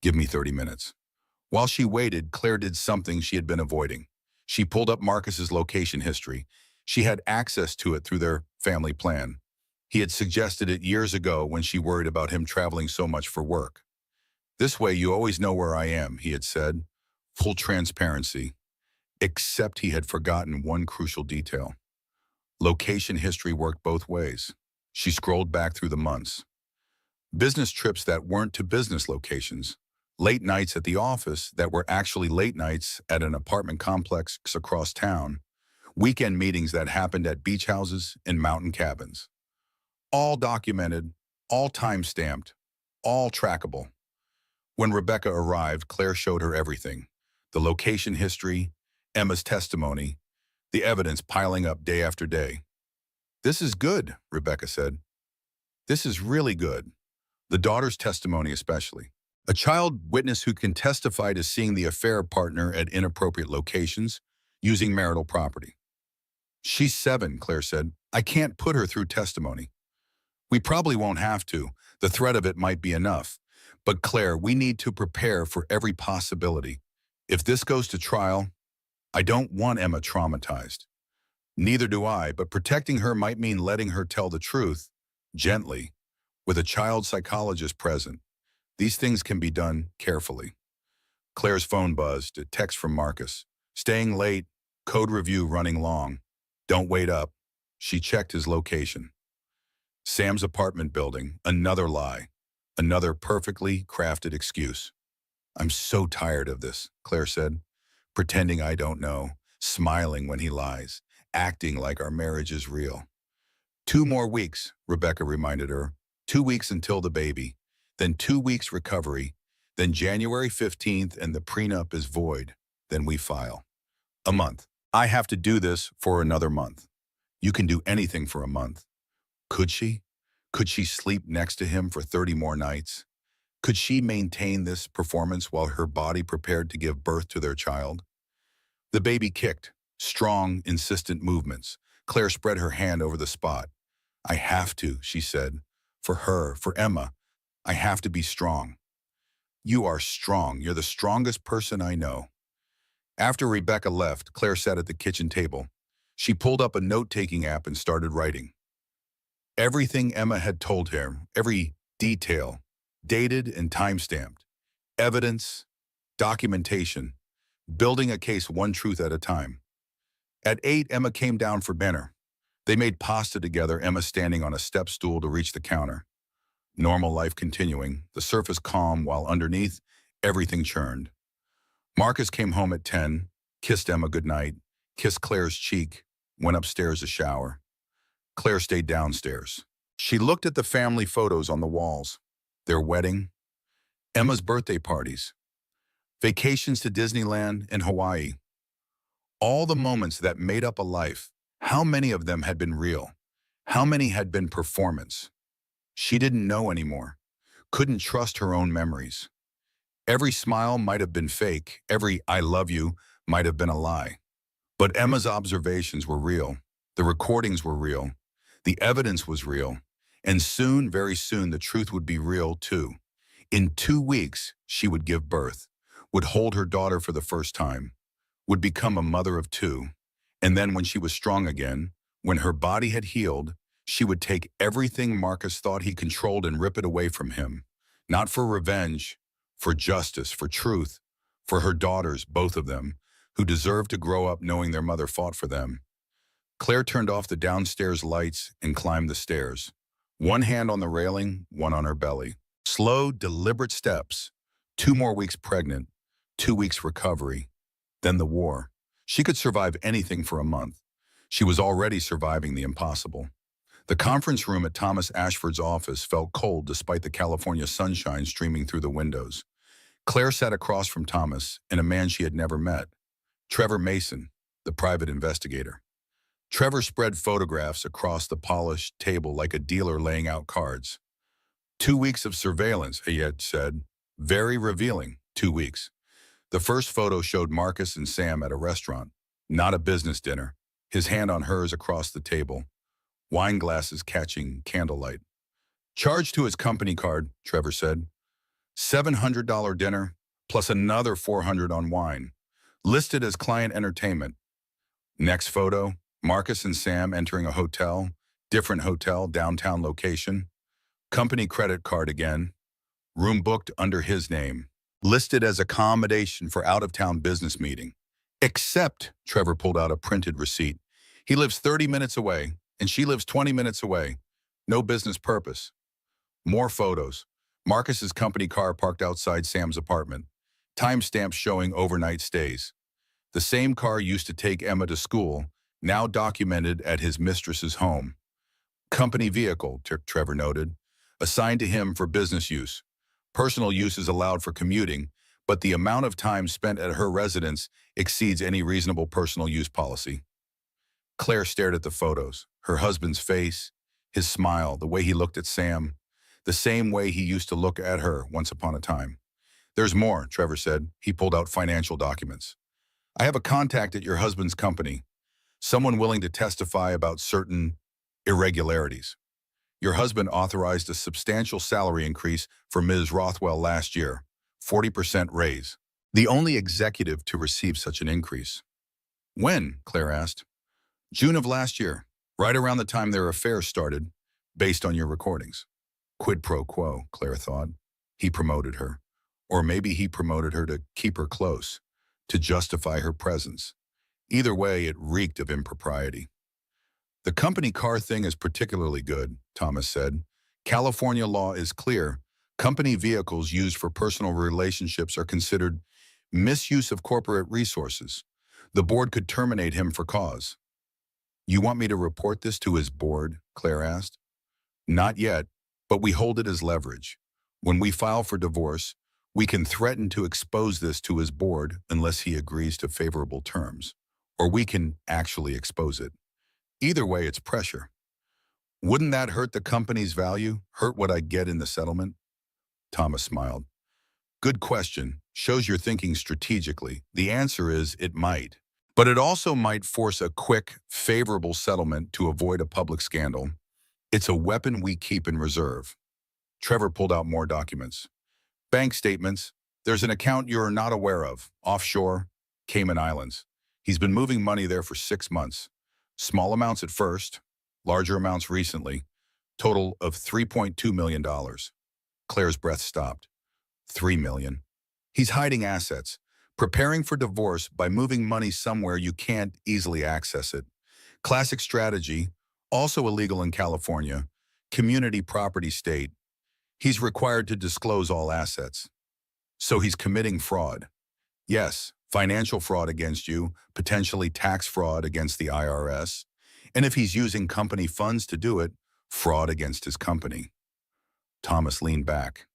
Give me 30 minutes. While she waited, Claire did something she had been avoiding. She pulled up Marcus's location history. She had access to it through their family plan. He had suggested it years ago when she worried about him traveling so much for work. This way you always know where I am, he had said. Full transparency. Except he had forgotten one crucial detail. Location history worked both ways. She scrolled back through the months. Business trips that weren't to business locations. Late nights at the office that were actually late nights at an apartment complex across town. Weekend meetings that happened at beach houses and mountain cabins. All documented, all time-stamped, all trackable. When Rebecca arrived, Claire showed her everything. The location history, Emma's testimony, the evidence piling up day after day. This is good, Rebecca said. This is really good. The daughter's testimony especially. A child witness who can testify to seeing the affair partner at inappropriate locations, using marital property. She's 7, Claire said. I can't put her through testimony. We probably won't have to. The threat of it might be enough. But Claire, we need to prepare for every possibility. If this goes to trial, I don't want Emma traumatized. Neither do I, but protecting her might mean letting her tell the truth, gently, with a child psychologist present. These things can be done carefully. Claire's phone buzzed, a text from Marcus. Staying late, code review running long. Don't wait up. She checked his location. Sam's apartment building, another lie. Another perfectly crafted excuse. I'm so tired of this, Claire said, pretending I don't know, smiling when he lies, acting like our marriage is real. 2 more weeks, Rebecca reminded her. 2 weeks until the baby, then 2 weeks recovery, then January 15th and the prenup is void, then we file. A month. I have to do this for another month. You can do anything for a month. Could she? Could she sleep next to him for 30 more nights? Could she maintain this performance while her body prepared to give birth to their child? The baby kicked, strong, insistent movements. Claire spread her hand over the spot. I have to, she said. For her, for Emma, I have to be strong. You are strong. You're the strongest person I know. After Rebecca left, Claire sat at the kitchen table. She pulled up a note-taking app and started writing. Everything Emma had told her, every detail, dated and time-stamped. Evidence, documentation, building a case one truth at a time. At 8, Emma came down for dinner. They made pasta together, Emma standing on a step stool to reach the counter. Normal life continuing, the surface calm while underneath, everything churned. Marcus came home at 10, kissed Emma goodnight, kissed Claire's cheek, went upstairs to shower. Claire stayed downstairs. She looked at the family photos on the walls. Their wedding, Emma's birthday parties, vacations to Disneyland and Hawaii. All the moments that made up a life, how many of them had been real? How many had been performance? She didn't know anymore, couldn't trust her own memories. Every smile might have been fake, every I love you might have been a lie. But Emma's observations were real, the recordings were real, the evidence was real, and soon, very soon, the truth would be real too. In 2 weeks, she would give birth, would hold her daughter for the first time, would become a mother of 2, and then when she was strong again, when her body had healed, she would take everything Marcus thought he controlled and rip it away from him. Not for revenge, for justice, for truth, for her daughters, both of them, who deserved to grow up knowing their mother fought for them. Claire turned off the downstairs lights and climbed the stairs. One hand on the railing, one on her belly. Slow, deliberate steps. 2 more weeks pregnant, 2 weeks recovery, then the war. She could survive anything for a month. She was already surviving the impossible. The conference room at Thomas Ashford's office felt cold despite the California sunshine streaming through the windows. Claire sat across from Thomas and a man she had never met, Trevor Mason, the private investigator. Trevor spread photographs across the polished table like a dealer laying out cards. 2 weeks of surveillance, he had said. Very revealing, 2 weeks. The first photo showed Marcus and Sam at a restaurant, not a business dinner, his hand on hers across the table, wine glasses catching candlelight. Charged to his company card, Trevor said. $700 dinner, plus another $400 on wine. Listed as client entertainment. Next photo, Marcus and Sam entering a hotel, different hotel, downtown location. Company credit card again. Room booked under his name. Listed as accommodation for out-of-town business meeting. Except, Trevor pulled out a printed receipt. He lives 30 minutes away, and she lives 20 minutes away. No business purpose. More photos. Marcus's company car parked outside Sam's apartment. Timestamps showing overnight stays. The same car used to take Emma to school, now documented at his mistress's home. Company vehicle, Trevor noted, assigned to him for business use. Personal use is allowed for commuting, but the amount of time spent at her residence exceeds any reasonable personal use policy. Claire stared at the photos, her husband's face, his smile, the way he looked at Sam, the same way he used to look at her once upon a time. There's more, Trevor said. He pulled out financial documents. I have a contact at your husband's company, someone willing to testify about certain irregularities. Your husband authorized a substantial salary increase for Ms. Rothwell last year, 40% raise. The only executive to receive such an increase. When? Claire asked. June of last year, right around the time their affair started, based on your recordings. Quid pro quo, Claire thought. He promoted her. Or maybe he promoted her to keep her close, to justify her presence. Either way, it reeked of impropriety. The company car thing is particularly good, Thomas said. California law is clear. Company vehicles used for personal relationships are considered misuse of corporate resources. The board could terminate him for cause. You want me to report this to his board? Claire asked. Not yet, but we hold it as leverage. When we file for divorce, we can threaten to expose this to his board unless he agrees to favorable terms, or we can actually expose it. Either way, it's pressure. Wouldn't that hurt the company's value? Hurt what I get in the settlement? Thomas smiled. Good question. Shows you're thinking strategically. The answer is it might. But it also might force a quick, favorable settlement to avoid a public scandal. It's a weapon we keep in reserve. Trevor pulled out more documents. Bank statements. There's an account you're not aware of. Offshore, Cayman Islands. He's been moving money there for 6 months. Small amounts at first, larger amounts recently. Total of $3.2 million. Claire's breath stopped. $3 million. He's hiding assets, preparing for divorce by moving money somewhere you can't easily access it. Classic strategy, also illegal in California, community property state. He's required to disclose all assets. So he's committing fraud. Yes, financial fraud against you, potentially tax fraud against the IRS, and if he's using company funds to do it, fraud against his company. Thomas leaned back.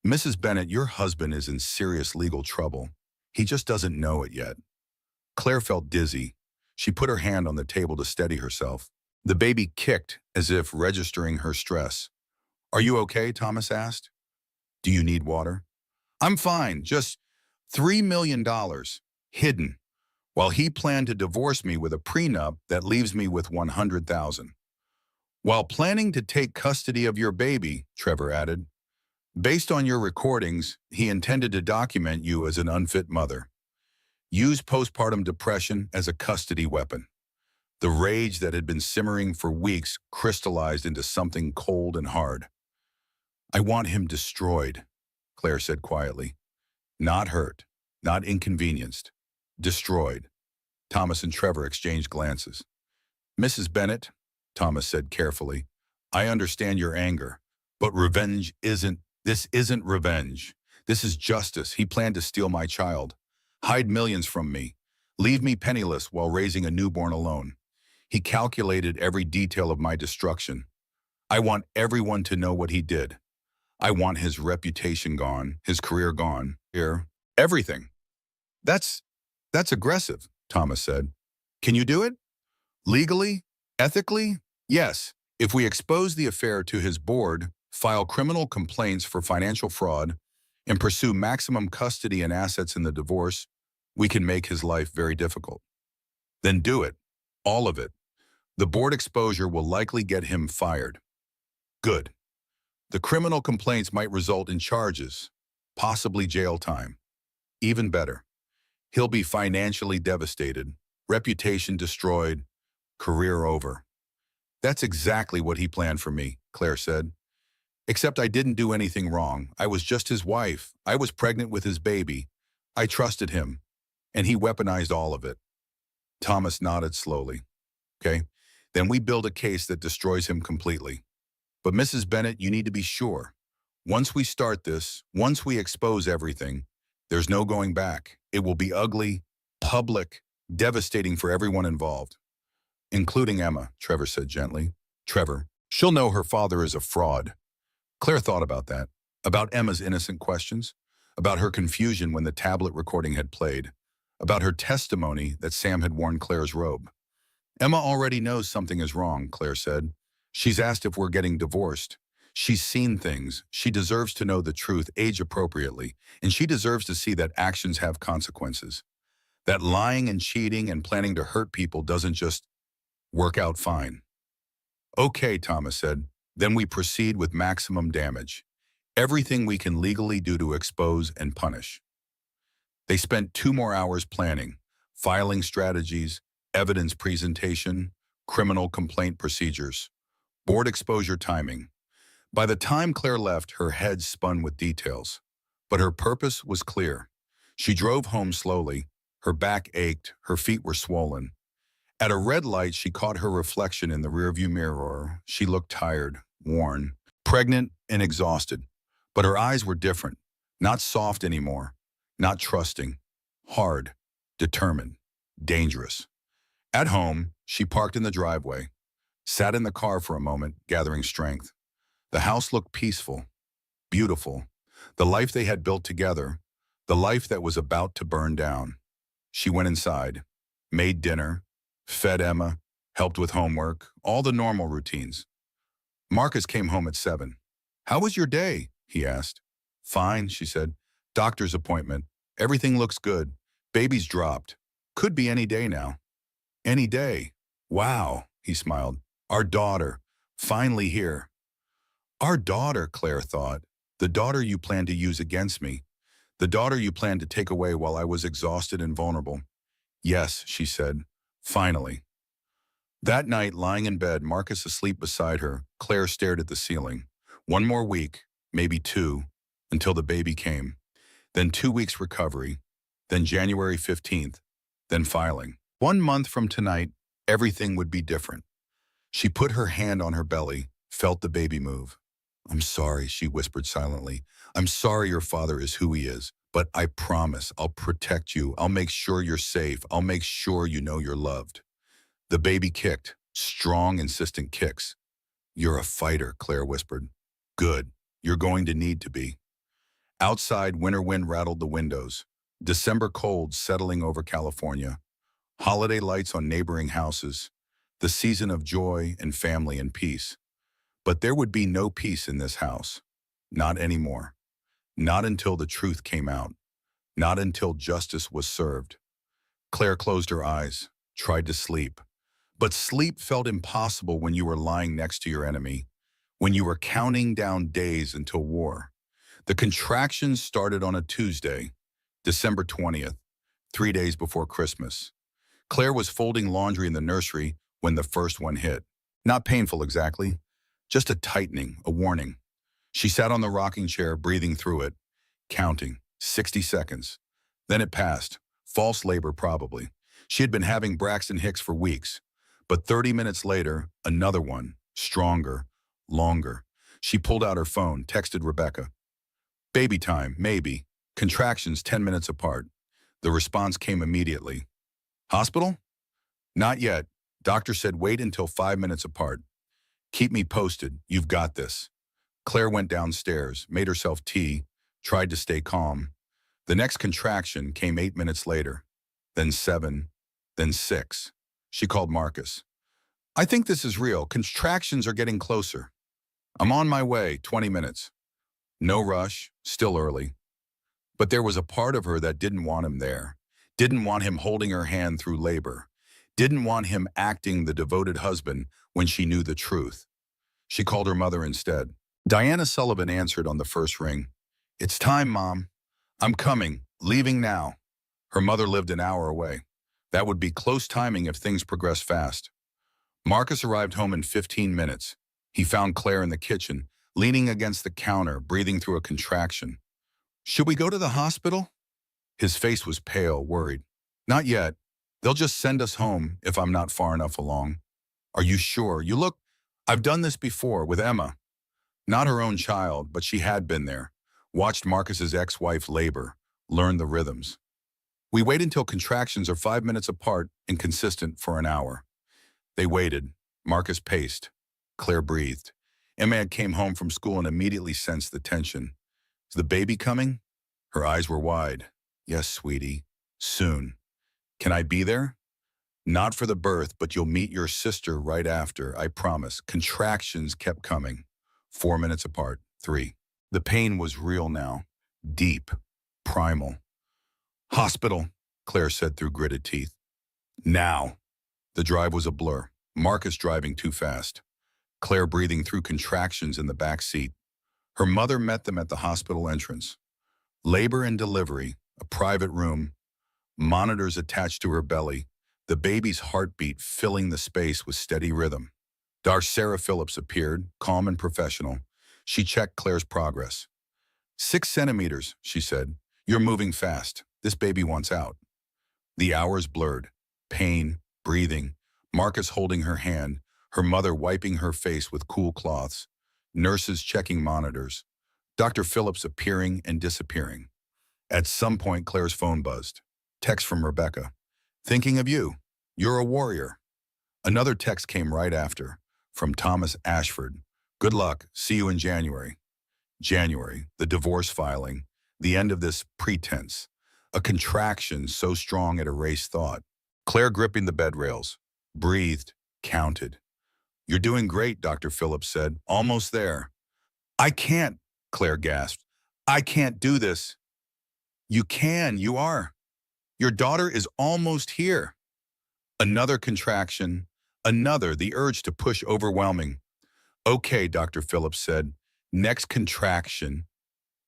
Mrs. Bennett, your husband is in serious legal trouble. He just doesn't know it yet. Claire felt dizzy. She put her hand on the table to steady herself. The baby kicked as if registering her stress. Are you okay? Thomas asked. Do you need water? I'm fine, just $3 million, hidden, while he planned to divorce me with a prenup that leaves me with $100,000. While planning to take custody of your baby, Trevor added. Based on your recordings, he intended to document you as an unfit mother. Use postpartum depression as a custody weapon. The rage that had been simmering for weeks crystallized into something cold and hard. I want him destroyed, Claire said quietly. Not hurt, not inconvenienced. Destroyed. Thomas and Trevor exchanged glances. Mrs. Bennett, Thomas said carefully, I understand your anger, but this isn't revenge. This is justice. He planned to steal my child, hide millions from me, leave me penniless while raising a newborn alone. He calculated every detail of my destruction. I want everyone to know what he did. I want his reputation gone, his career gone, everything. That's aggressive, Thomas said. Can you do it? Legally? Ethically? Yes. If we expose the affair to his board, file criminal complaints for financial fraud, and pursue maximum custody and assets in the divorce, we can make his life very difficult. Then do it. All of it. The board exposure will likely get him fired. Good. The criminal complaints might result in charges, possibly jail time. Even better. He'll be financially devastated, reputation destroyed, career over. That's exactly what he planned for me, Claire said. Except I didn't do anything wrong. I was just his wife. I was pregnant with his baby. I trusted him, and he weaponized all of it. Thomas nodded slowly. Okay, then we build a case that destroys him completely. But Mrs. Bennett, you need to be sure. Once we start this, once we expose everything, there's no going back. It will be ugly, public, devastating for everyone involved. Including Emma, Trevor said gently. Trevor, she'll know her father is a fraud. Claire thought about that, about Emma's innocent questions, about her confusion when the tablet recording had played, about her testimony that Sam had worn Claire's robe. Emma already knows something is wrong, Claire said. She's asked if we're getting divorced. She's seen things. She deserves to know the truth age appropriately, and she deserves to see that actions have consequences. That lying and cheating and planning to hurt people doesn't just work out fine. Okay, Thomas said, then we proceed with maximum damage. Everything we can legally do to expose and punish. They spent 2 more hours planning, filing strategies, evidence presentation, criminal complaint procedures, board exposure timing. By the time Claire left, her head spun with details. But her purpose was clear. She drove home slowly. Her back ached. Her feet were swollen. At a red light, she caught her reflection in the rearview mirror. She looked tired, worn, pregnant, and exhausted. But her eyes were different. Not soft anymore. Not trusting. Hard. Determined. Dangerous. At home, she parked in the driveway. Sat in the car for a moment, gathering strength. The house looked peaceful, beautiful, the life they had built together, the life that was about to burn down. She went inside, made dinner, fed Emma, helped with homework, all the normal routines. Marcus came home at 7. "How was your day?" he asked. "Fine," she said. "Doctor's appointment. Everything looks good. Baby's dropped. Could be any day now." "Any day." "Wow," he smiled. "Our daughter. Finally here." "Our daughter," Claire thought. "The daughter you planned to use against me. The daughter you planned to take away while I was exhausted and vulnerable." "Yes," she said. "Finally." That night, lying in bed, Marcus asleep beside her, Claire stared at the ceiling. One more week, maybe 2, until the baby came. Then 2 weeks recovery. Then January 15th. Then filing. 1 month from tonight, everything would be different. She put her hand on her belly, felt the baby move. "I'm sorry," she whispered silently. "I'm sorry your father is who he is, but I promise I'll protect you. I'll make sure you're safe. I'll make sure you know you're loved." The baby kicked, strong, insistent kicks. "You're a fighter," Claire whispered. "Good. You're going to need to be." Outside, winter wind rattled the windows. December cold settling over California. Holiday lights on neighboring houses. The season of joy and family and peace. But there would be no peace in this house. Not anymore. Not until the truth came out. Not until justice was served. Claire closed her eyes, tried to sleep. But sleep felt impossible when you were lying next to your enemy, when you were counting down days until war. The contractions started on a Tuesday, December 20th, 3 days before Christmas. Claire was folding laundry in the nursery when the first one hit. Not painful exactly, just a tightening, a warning. She sat on the rocking chair, breathing through it, counting, 60 seconds. Then it passed. False labor, probably. She had been having Braxton Hicks for weeks. But 30 minutes later, another one, stronger, longer. She pulled out her phone, texted Rebecca. "Baby time, maybe. Contractions 10 minutes apart." The response came immediately. "Hospital?" "Not yet. Doctor said wait until 5 minutes apart." "Keep me posted. You've got this." Claire went downstairs, made herself tea, tried to stay calm. The next contraction came 8 minutes later. Then 7, then 6. She called Marcus. "I think this is real. Contractions are getting closer." "I'm on my way, 20 minutes. No rush, still early. But there was a part of her that didn't want him there, didn't want him holding her hand through labor, didn't want him acting the devoted husband when she knew the truth. She called her mother instead. Diana Sullivan answered on the first ring. "It's time, Mom. I'm coming, leaving now." Her mother lived an hour away. That would be close timing if things progressed fast. Marcus arrived home in 15 minutes. He found Claire in the kitchen, leaning against the counter, breathing through a contraction. "Should we go to the hospital?" His face was pale, worried. "Not yet. They'll just send us home if I'm not far enough along." "Are you sure? You look—" "I've done this before with Emma." Not her own child, but she had been there. Watched Marcus's ex-wife labor, learned the rhythms. "We wait until contractions are 5 minutes apart and consistent for an hour." They waited. Marcus paced. Claire breathed. Emma came home from school and immediately sensed the tension. "Is the baby coming?" Her eyes were wide. "Yes, sweetie. Soon." "Can I be there?" "Not for the birth, but you'll meet your sister right after, I promise." Contractions kept coming. 4 minutes apart. 3. The pain was real now. Deep. Primal. "Hospital," Claire said through gritted teeth. "Now." The drive was a blur. Marcus driving too fast. Claire breathing through contractions in the back seat. Her mother met them at the hospital entrance. Labor and delivery, a private room, monitors attached to her belly, the baby's heartbeat filling the space with steady rhythm. Sarah Phillips appeared, calm and professional. She checked Claire's progress. 6 centimeters, she said. "You're moving fast. This baby wants out." The hours blurred. Pain, breathing, Marcus holding her hand, her mother wiping her face with cool cloths, nurses checking monitors, Dr. Phillips appearing and disappearing. At some point, Claire's phone buzzed. Text from Rebecca. "Thinking of you. You're a warrior." Another text came right after, from Thomas Ashford. "Good luck. See you in January." January, the divorce filing, the end of this pretense, a contraction so strong it erased thought. Claire gripping the bed rails, breathed, Counted. You're doing great, Dr. Phillips said. Almost there. I can't, Claire gasped. I can't do this. You can, you are. Your daughter is almost here. Another contraction, another, the urge to push overwhelming. Okay, Dr. Phillips said. Next contraction.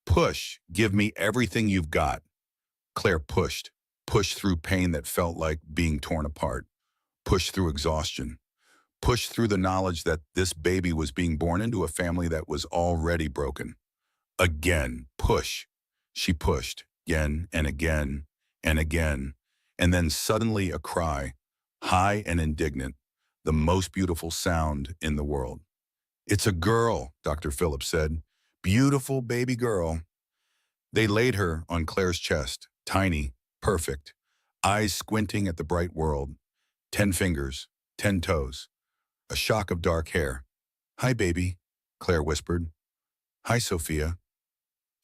Push. Give me everything you've got. Claire pushed through pain that felt like being torn apart, pushed through exhaustion, pushed through the knowledge that this baby was being born into a family that was already broken. Again, push. She pushed again and again and again, and then suddenly a cry, high and indignant, the most beautiful sound in the world. It's a girl, Dr. Phillips said. Beautiful baby girl. They laid her on Claire's chest, tiny, perfect, eyes squinting at the bright world, 10 fingers, 10 toes, a shock of dark hair. Hi, baby, Claire whispered. Hi, Sophia.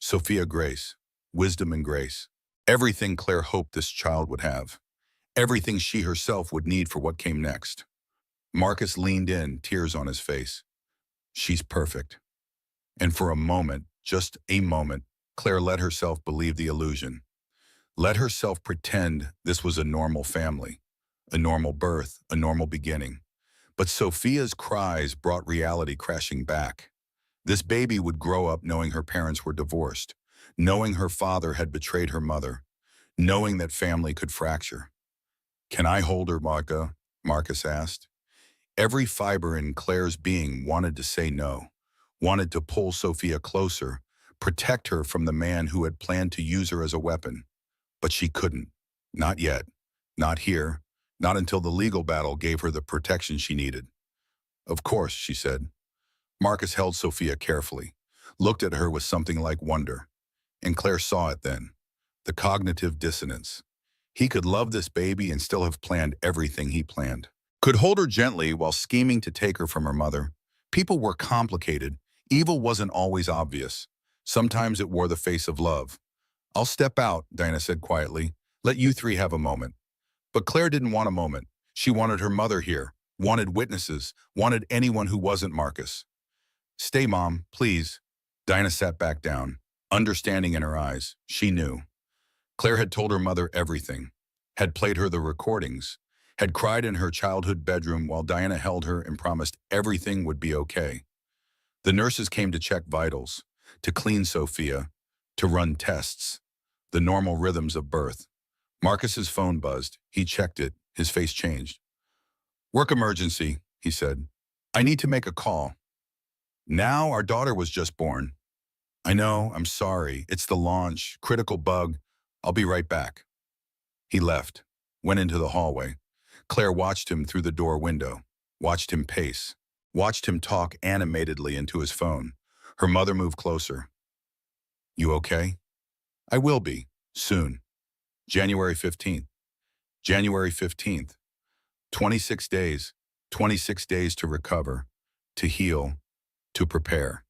Sophia Grace, wisdom and grace. Everything Claire hoped this child would have. Everything she herself would need for what came next. Marcus leaned in, tears on his face. She's perfect. And for a moment, just a moment, Claire let herself believe the illusion. Let herself pretend this was a normal family, a normal birth, a normal beginning. But Sophia's cries brought reality crashing back. This baby would grow up knowing her parents were divorced, knowing her father had betrayed her mother, knowing that family could fracture. Can I hold her, Marca? Marcus asked. Every fiber in Claire's being wanted to say no, wanted to pull Sophia closer, protect her from the man who had planned to use her as a weapon. But she couldn't. Not yet. Not here. Not until the legal battle gave her the protection she needed. Of course, she said. Marcus held Sophia carefully, looked at her with something like wonder. And Claire saw it then. The cognitive dissonance. He could love this baby and still have planned everything he planned. Could hold her gently while scheming to take her from her mother. People were complicated. Evil wasn't always obvious. Sometimes it wore the face of love. I'll step out, Diana said quietly. Let you three have a moment. But Claire didn't want a moment. She wanted her mother here, wanted witnesses, wanted anyone who wasn't Marcus. Stay, Mom, please. Diana sat back down, understanding in her eyes. She knew. Claire had told her mother everything, had played her the recordings, had cried in her childhood bedroom while Diana held her and promised everything would be okay. The nurses came to check vitals, to clean Sophia, to run tests, the normal rhythms of birth. Marcus's phone buzzed. He checked it. His face changed. Work emergency, he said. I need to make a call. Now our daughter was just born. I know, I'm sorry. It's the launch, critical bug. I'll be right back. He left, went into the hallway. Claire watched him through the door window, watched him pace, watched him talk animatedly into his phone. Her mother moved closer. You okay? I will be, soon. January 15th. January 15th. 26 days. 26 days to recover, to heal, to prepare.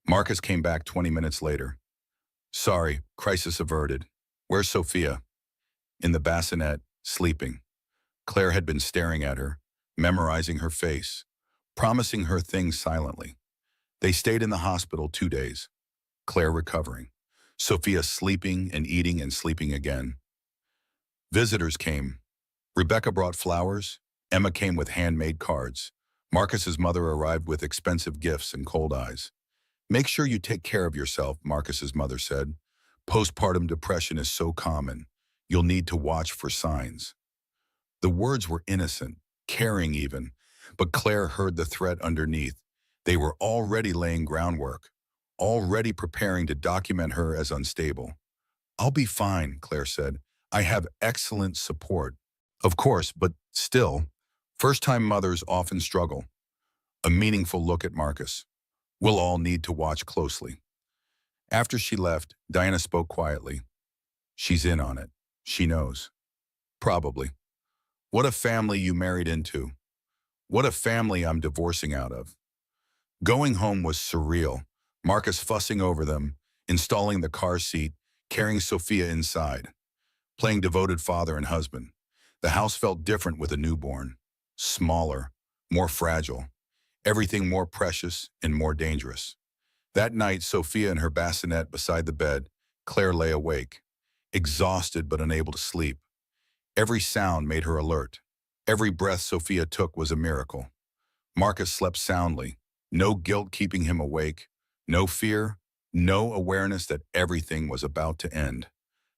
Marcus came back 20 minutes later. Sorry, crisis averted. Where's Sophia? In the bassinet, sleeping. Claire had been staring at her, memorizing her face, promising her things silently. They stayed in the hospital 2 days. Claire recovering. Sophia sleeping and eating and sleeping again. Visitors came. Rebecca brought flowers. Emma came with handmade cards. Marcus's mother arrived with expensive gifts and cold eyes. Make sure you take care of yourself, Marcus's mother said. Postpartum depression is so common. You'll need to watch for signs. The words were innocent, caring even, but Claire heard the threat underneath. They were already laying groundwork, already preparing to document her as unstable. I'll be fine, Claire said. I have excellent support. Of course, but still, first-time mothers often struggle. A meaningful look at Marcus. We'll all need to watch closely. After she left, Diana spoke quietly. She's in on it. She knows. Probably. What a family you married into. What a family I'm divorcing out of. Going home was surreal. Marcus fussing over them, installing the car seat, carrying Sophia inside, playing devoted father and husband. The house felt different with a newborn. Smaller, more fragile, everything more precious and more dangerous. That night, Sophia in her bassinet beside the bed, Claire lay awake, exhausted but unable to sleep. Every sound made her alert. Every breath Sophia took was a miracle. Marcus slept soundly, no guilt keeping him awake, no fear, no awareness that everything was about to end.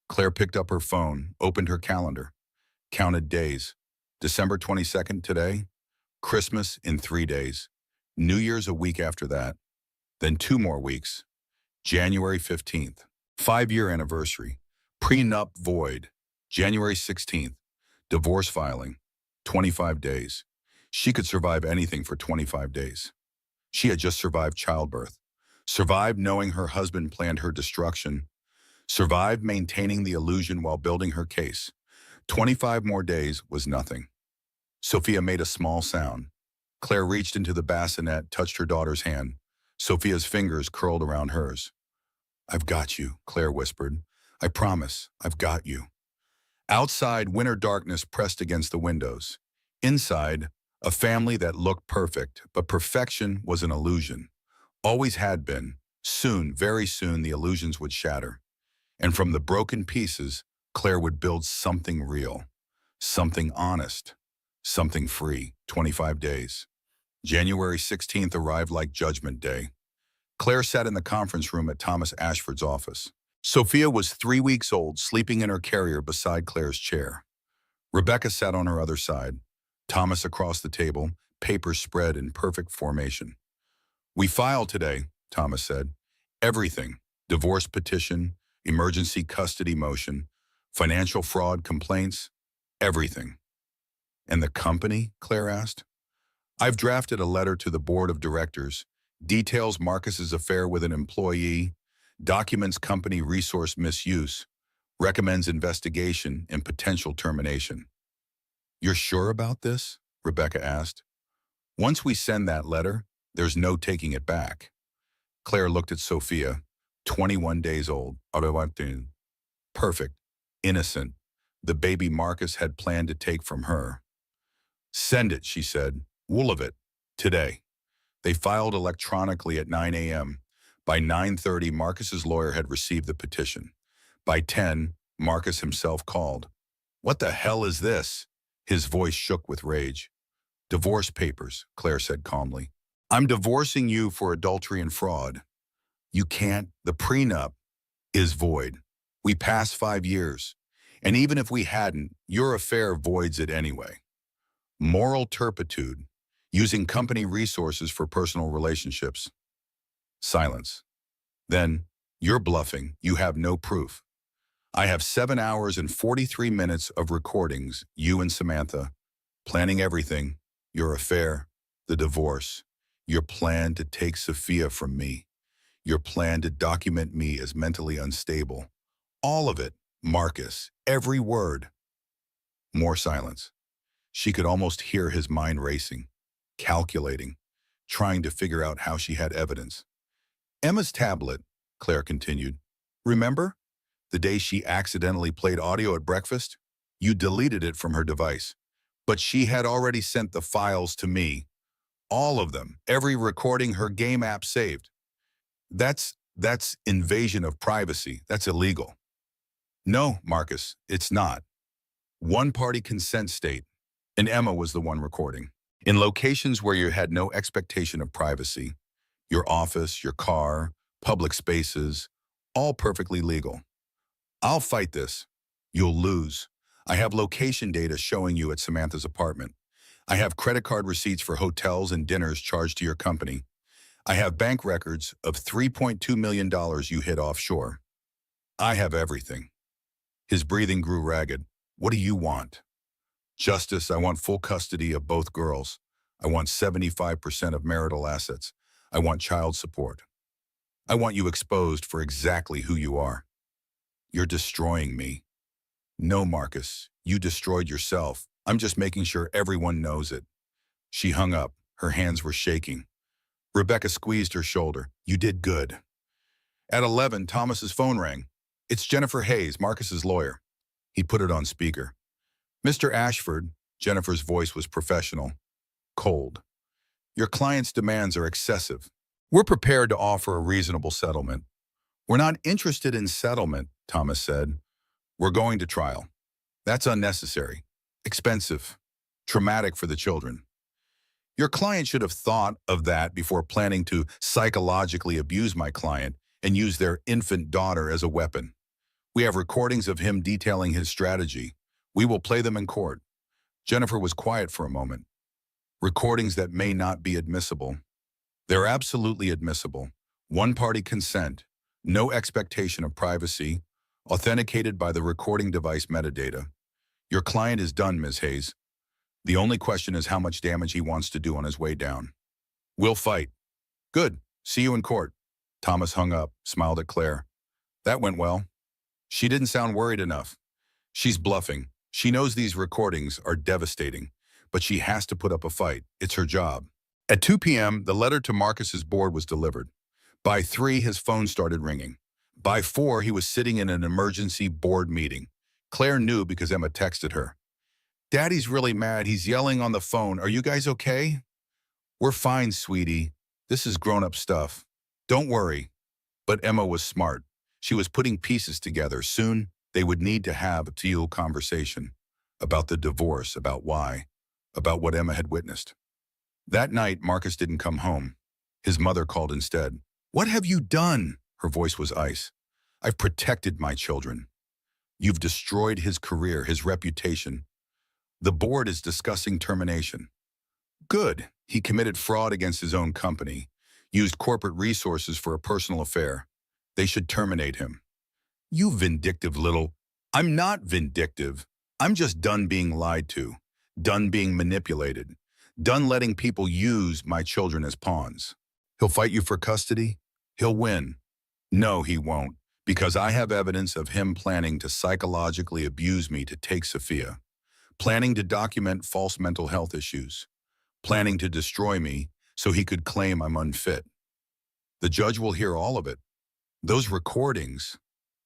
Claire picked up her phone, opened her calendar, counted days. December 22nd today, Christmas in 3 days, New Year's a week after that, then 2 more weeks, January 15th, 5-year anniversary, prenup void, January 16th, divorce filing, 25 days. She could survive anything for 25 days. She had just survived childbirth, survived knowing her husband planned her destruction, survived maintaining the illusion while building her case. 25 more days was nothing. Sophia made a small sound. Claire reached into the bassinet, touched her daughter's hand. Sophia's fingers curled around hers. "I've got you," Claire whispered. "I promise, I've got you." Outside, winter darkness pressed against the windows. Inside, a family that looked perfect, but perfection was an illusion. Always had been. Soon, very soon, the illusions would shatter. And from the broken pieces, Claire would build something real, something honest, something free. 25 days. January 16th arrived like Judgment Day. Claire sat in the conference room at Thomas Ashford's office. Sophia was 3 weeks old, sleeping in her carrier beside Claire's chair. Rebecca sat on her other side, Thomas across the table, papers spread in perfect formation. "We filed today," Thomas said. "Everything. Divorce petition, emergency custody motion, financial fraud complaints, everything." "And the company?" Claire asked. "I've drafted a letter to the board of directors, details Marcus's affair with an employee, documents company resource misuse, recommends investigation and potential termination." "You're sure about this?" Rebecca asked. "Once we send that letter, there's no taking it back." Claire looked at Sophia, 21 days old. Perfect, innocent, the baby Marcus had planned to take from her. "Send it," she said. "All of it. Today." They filed electronically at 9 a.m. By 9:30, Marcus's lawyer had received the petition. By 10, Marcus himself called. "What the hell is this?" His voice shook with rage. "Divorce papers," Claire said calmly. "I'm divorcing you for adultery and fraud. You can't. The prenup is void. We passed 5 years. And even if we hadn't, your affair voids it anyway. Moral turpitude, using company resources for personal relationships." Silence. "Then, you're bluffing. You have no proof." "I have 7 hours and 43 minutes of recordings, you and Samantha, planning everything, your affair, the divorce, your plan to take Sophia from me, your plan to document me as mentally unstable. All of it, Marcus, every word." More silence. She could almost hear his mind racing, calculating, trying to figure out how she had evidence. "Emma's tablet," Claire continued. "Remember? The day she accidentally played audio at breakfast? You deleted it from her device. But she had already sent the files to me. All of them. Every recording her game app saved. That's invasion of privacy. That's illegal." "No, Marcus, it's not. One-party consent state. And Emma was the one recording. In locations where you had no expectation of privacy. Your office, your car, public spaces, all perfectly legal. I'll fight this. You'll lose. I have location data showing you at Samantha's apartment. I have credit card receipts for hotels and dinners charged to your company. I have bank records of $3.2 million you hid offshore. I have everything." His breathing grew ragged. "What do you want?" "Justice. I want full custody of both girls. I want 75% of marital assets. I want child support. I want you exposed for exactly who you are." "You're destroying me." "No, Marcus, you destroyed yourself. I'm just making sure everyone knows it." She hung up. Her hands were shaking. Rebecca squeezed her shoulder. "You did good." At 11, Thomas's phone rang. "It's Jennifer Hayes, Marcus's lawyer." He put it on speaker. "Mr. Ashford," Jennifer's voice was professional. cold. Your client's demands are excessive. We're prepared to offer a reasonable settlement. We're not interested in settlement, Thomas said. We're going to trial. That's unnecessary, expensive, traumatic for the children. Your client should have thought of that before planning to psychologically abuse my client and use their infant daughter as a weapon. We have recordings of him detailing his strategy. We will play them in court. Jennifer was quiet for a moment. Recordings that may not be admissible. They're absolutely admissible. One-party consent, no expectation of privacy, authenticated by the recording device metadata. Your client is done, Ms. Hayes. The only question is how much damage he wants to do on his way down. We'll fight. Good. See you in court. Thomas hung up, smiled at Claire. That went well. She didn't sound worried enough. She's bluffing. She knows these recordings are devastating, but she has to put up a fight. It's her job. At 2 p.m., the letter to Marcus's board was delivered. By 3, his phone started ringing. By 4, he was sitting in an emergency board meeting. Claire knew because Emma texted her. Daddy's really mad. He's yelling on the phone. Are you guys okay? We're fine, sweetie. This is grown-up stuff. Don't worry. But Emma was smart. She was putting pieces together. Soon, they would need to have a teal conversation about the divorce, about why, about what Emma had witnessed. That night, Marcus didn't come home. His mother called instead. What have you done? Her voice was ice. I've protected my children. You've destroyed his career, his reputation. The board is discussing termination. Good. He committed fraud against his own company, used corporate resources for a personal affair. They should terminate him. You vindictive little... I'm not vindictive. I'm just done being lied to, done being manipulated, done letting people use my children as pawns. He'll fight you for custody? He'll win. No, he won't, because I have evidence of him planning to psychologically abuse me to take Sophia, planning to document false mental health issues, planning to destroy me so he could claim I'm unfit. The judge will hear all of it. Those recordings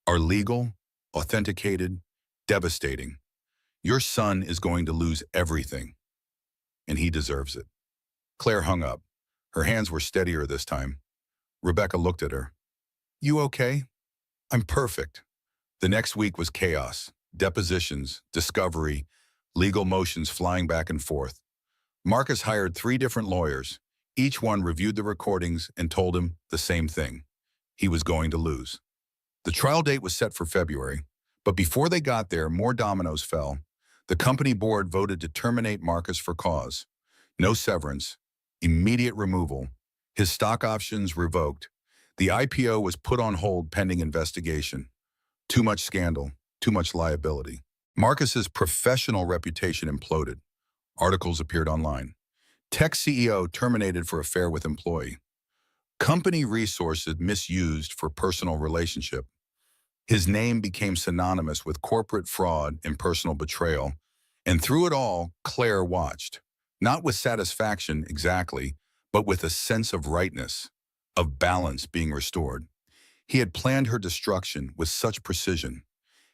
are legal, authenticated, devastating. Your son is going to lose everything, and he deserves it. Claire hung up. Her hands were steadier this time. Rebecca looked at her. You okay? I'm perfect. The next week was chaos, depositions, discovery, legal motions flying back and forth. Marcus hired 3 different lawyers. Each one reviewed the recordings and told him the same thing. He was going to lose. The trial date was set for February, but before they got there, more dominoes fell. The company board voted to terminate Marcus for cause. No severance, immediate removal, his stock options revoked. The IPO was put on hold pending investigation. Too much scandal, too much liability. Marcus's professional reputation imploded. Articles appeared online. Tech CEO terminated for affair with employee. Company resources misused for personal relationship. His name became synonymous with corporate fraud and personal betrayal. And through it all, Claire watched. Not with satisfaction exactly, but with a sense of rightness, of balance being restored. He had planned her destruction with such precision,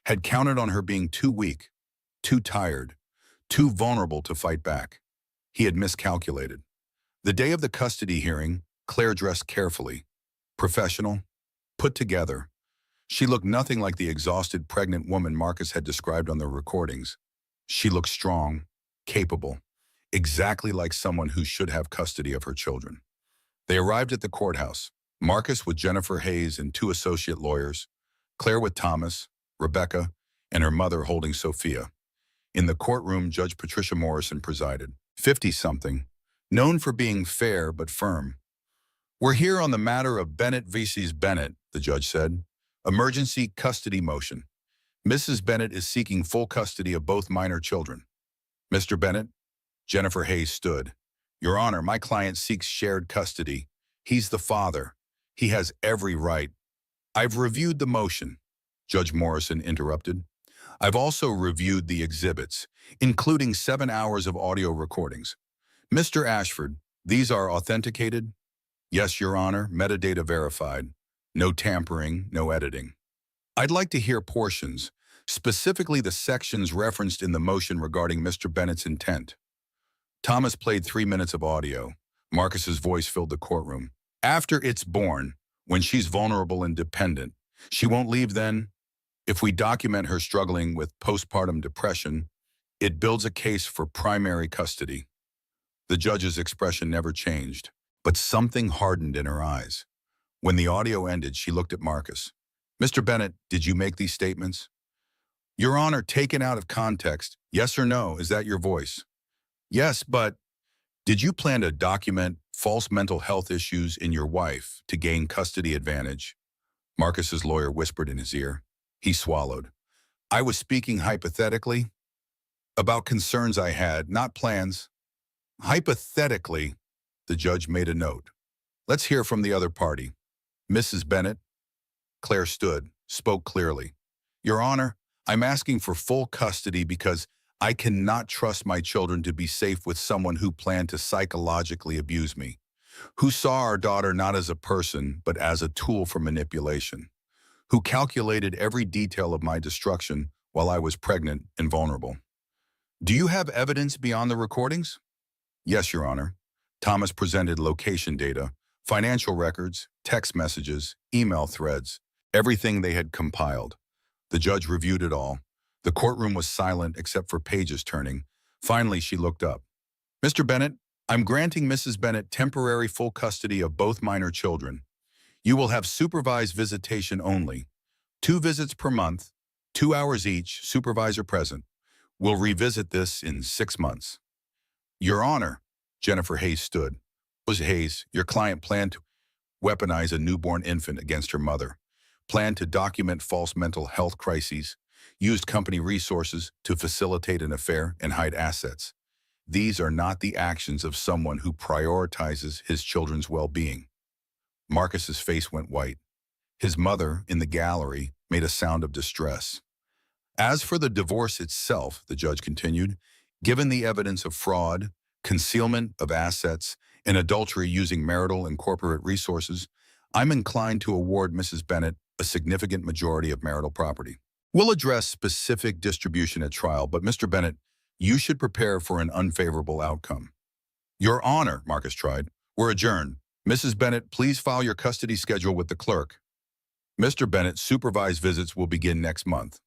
had counted on her being too weak, too tired, too vulnerable to fight back. He had miscalculated. The day of the custody hearing, Claire dressed carefully, professional, put together. She looked nothing like the exhausted pregnant woman Marcus had described on the recordings. She looked strong, capable, exactly like someone who should have custody of her children. They arrived at the courthouse, Marcus with Jennifer Hayes and 2 associate lawyers, Claire with Thomas, Rebecca, and her mother holding Sophia. In the courtroom, Judge Patricia Morrison presided, 50-something, known for being fair but firm. We're here on the matter of Bennett v. Bennett, the judge said. Emergency custody motion. Mrs. Bennett is seeking full custody of both minor children. Mr. Bennett? Jennifer Hayes stood. Your Honor, my client seeks shared custody. He's the father. He has every right. I've reviewed the motion, Judge Morrison interrupted. I've also reviewed the exhibits, including 7 hours of audio recordings. Mr. Ashford, these are authenticated? Yes, Your Honor, metadata verified. No tampering, no editing. I'd like to hear portions, specifically the sections referenced in the motion regarding Mr. Bennett's intent. Thomas played 3 minutes of audio. Marcus's voice filled the courtroom. After it's born, when she's vulnerable and dependent, she won't leave then. If we document her struggling with postpartum depression, it builds a case for primary custody. The judge's expression never changed, but something hardened in her eyes. When the audio ended, she looked at Marcus. Mr. Bennett, did you make these statements? Your Honor, taken out of context, yes or no, is that your voice? Yes, but did you plan to document false mental health issues in your wife to gain custody advantage? Marcus's lawyer whispered in his ear. He swallowed. I was speaking hypothetically about concerns I had, not plans. Hypothetically, the judge made a note. Let's hear from the other party. Mrs. Bennett. Claire stood, spoke clearly. Your Honor, I'm asking for full custody because I cannot trust my children to be safe with someone who planned to psychologically abuse me, who saw our daughter not as a person, but as a tool for manipulation, who calculated every detail of my destruction while I was pregnant and vulnerable. Do you have evidence beyond the recordings? Yes, Your Honor. Thomas presented location data, financial records, text messages, email threads, everything they had compiled. The judge reviewed it all. The courtroom was silent except for pages turning. Finally, she looked up. Mr. Bennett, I'm granting Mrs. Bennett temporary full custody of both minor children. You will have supervised visitation only. 2 visits per month, 2 hours each, supervisor present. We'll revisit this in 6 months. Your Honor, Jennifer Hayes stood. Was Hayes, your client planned to weaponize a newborn infant against her mother, planned to document false mental health crises, used company resources to facilitate an affair and hide assets. These are not the actions of someone who prioritizes his children's well-being. Marcus's face went white. His mother, in the gallery, made a sound of distress. As for the divorce itself, the judge continued, given the evidence of fraud, concealment of assets, and adultery using marital and corporate resources, I'm inclined to award Mrs. Bennett a significant majority of marital property. We'll address specific distribution at trial, but Mr. Bennett, you should prepare for an unfavorable outcome. Your Honor, Marcus tried, we're adjourned. Mrs. Bennett, please file your custody schedule with the clerk. Mr. Bennett, supervised visits will begin next month.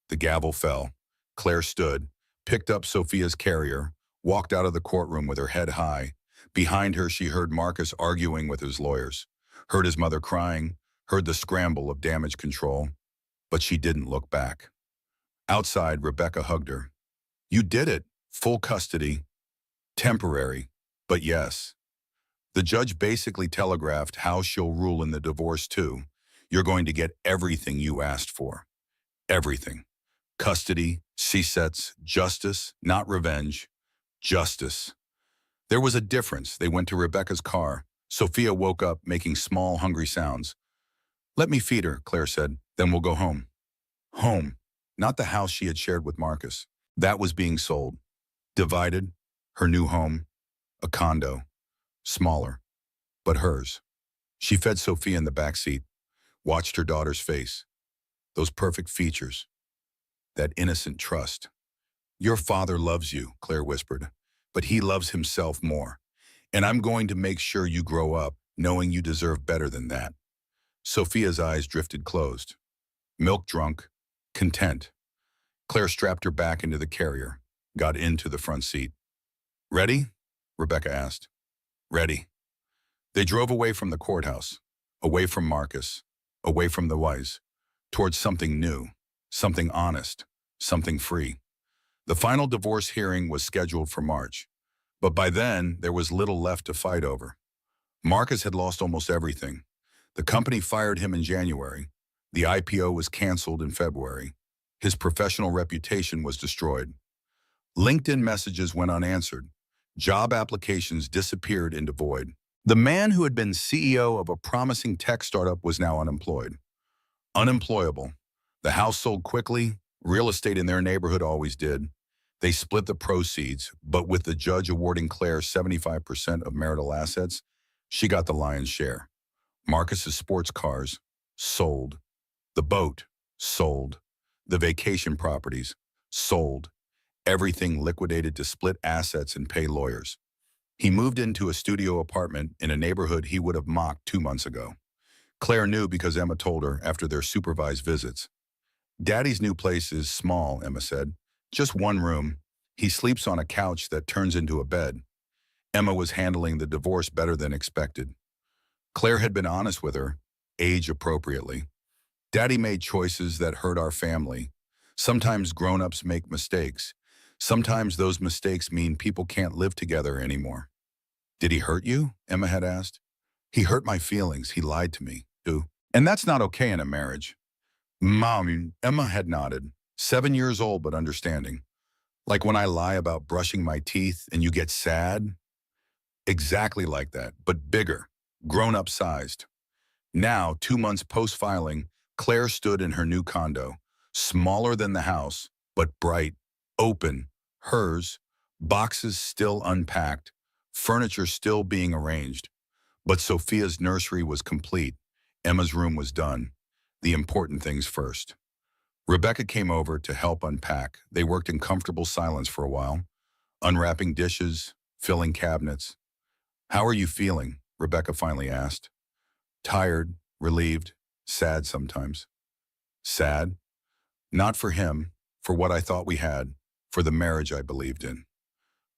The gavel fell. Claire stood, picked up Sophia's carrier, walked out of the courtroom with her head high. Behind her, she heard Marcus arguing with his lawyers, heard his mother crying, heard the scramble of damage control, but she didn't look back. Outside, Rebecca hugged her. You did it. Full custody. Temporary, but yes. The judge basically telegraphed how she'll rule in the divorce too. You're going to get everything you asked for. Everything. Custody, C-sets, justice, not revenge. Justice. There was a difference. They went to Rebecca's car. Sophia woke up, making small, hungry sounds. Let me feed her, Claire said. Then we'll go home. Home. Not the house she had shared with Marcus. That was being sold. Divided. Her new home. A condo. Smaller. But hers. She fed Sophia in the back seat. Watched her daughter's face. Those perfect features. That innocent trust. Your father loves you, Claire whispered, but he loves himself more. And I'm going to make sure you grow up knowing you deserve better than that. Sophia's eyes drifted closed. Milk drunk, content. Claire strapped her back into the carrier, got into the front seat. Ready? Rebecca asked. Ready. They drove away from the courthouse, away from Marcus, away from the Wise, towards something new, something honest, something free. The final divorce hearing was scheduled for March, but by then there was little left to fight over. Marcus had lost almost everything. The company fired him in January. The IPO was canceled in February. His professional reputation was destroyed. LinkedIn messages went unanswered. Job applications disappeared into void. The man who had been CEO of a promising tech startup was now unemployed. Unemployable. The house sold quickly. Real estate in their neighborhood always did. They split the proceeds, but with the judge awarding Claire 75% of marital assets, she got the lion's share. Marcus's sports cars sold. The boat sold. The vacation properties sold. everything liquidated to split assets and pay lawyers. He moved into a studio apartment in a neighborhood he would have mocked 2 months ago. Claire knew because Emma told her after their supervised visits. Daddy's new place is small, Emma said. Just one room. He sleeps on a couch that turns into a bed. Emma was handling the divorce better than expected. Claire had been honest with her, age appropriately. Daddy made choices that hurt our family. Sometimes grown-ups make mistakes. Sometimes those mistakes mean people can't live together anymore. Did he hurt you? Emma had asked. He hurt my feelings. He lied to me, too. And that's not okay in a marriage. Mom, Emma had nodded. 7 years old but understanding. Like when I lie about brushing my teeth and you get sad? Exactly like that, but bigger, grown-up sized. Now, 2 months post-filing, Claire stood in her new condo, smaller than the house, but bright, open, hers, boxes still unpacked, furniture still being arranged. But Sophia's nursery was complete. Emma's room was done. The important things first. Rebecca came over to help unpack. They worked in comfortable silence for a while, unwrapping dishes, filling cabinets. How are you feeling? Rebecca finally asked. Tired, relieved, sad sometimes. Sad? Not for him, for what I thought we had, for the marriage I believed in.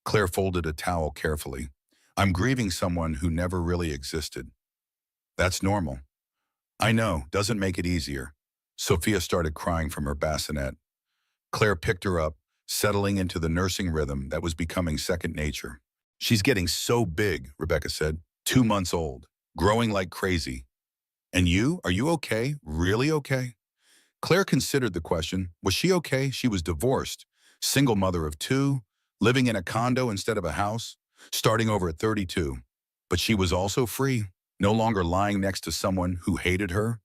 Claire folded a towel carefully. I'm grieving someone who never really existed. That's normal. I know, doesn't make it easier. Sophia started crying from her bassinet. Claire picked her up, settling into the nursing rhythm that was becoming second nature. She's getting so big, Rebecca said. 2 months old, growing like crazy. And you? Are you okay? Really okay? Claire considered the question. Was she okay? She was divorced, single mother of 2, living in a condo instead of a house, starting over at 32. But she was also free, no longer lying next to someone who hated her,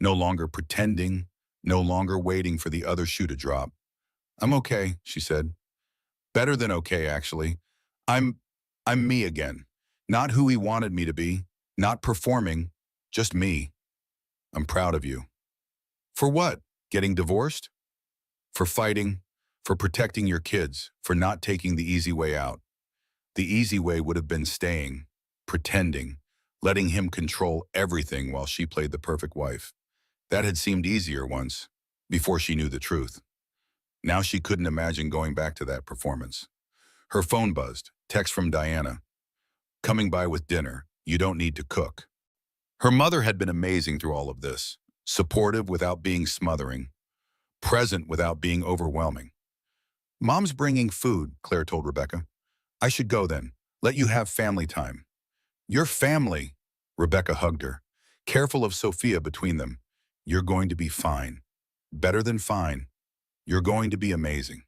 no longer pretending, no longer waiting for the other shoe to drop. I'm okay, she said. Better than okay, actually. I'm me again. Not who he wanted me to be, not performing, just me. I'm proud of you. For what? Getting divorced? For fighting, for protecting your kids, for not taking the easy way out. The easy way would have been staying, pretending, letting him control everything while she played the perfect wife. That had seemed easier once, before she knew the truth. Now she couldn't imagine going back to that performance. Her phone buzzed, text from Diana. Coming by with dinner, you don't need to cook. Her mother had been amazing through all of this, supportive without being smothering, present without being overwhelming. Mom's bringing food, Claire told Rebecca. I should go then. Let you have family time. Your family, Rebecca hugged her, careful of Sophia between them. You're going to be fine. Better than fine. You're going to be amazing.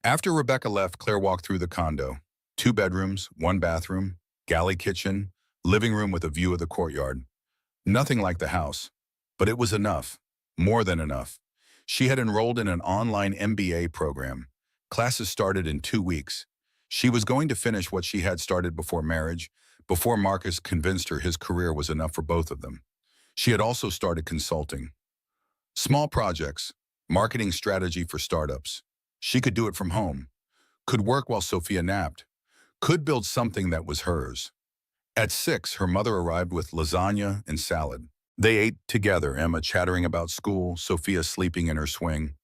After Rebecca left, Claire walked through the condo. 2 bedrooms, 1 bathroom, galley kitchen, living room with a view of the courtyard. Nothing like the house, but it was enough, more than enough. She had enrolled in an online MBA program. Classes started in 2 weeks. She was going to finish what she had started before marriage, before Marcus convinced her his career was enough for both of them. She had also started consulting. Small projects, marketing strategy for startups. She could do it from home, could work while Sophia napped, could build something that was hers. At 6, her mother arrived with lasagna and salad. They ate together, Emma chattering about school, Sophia sleeping in her swing.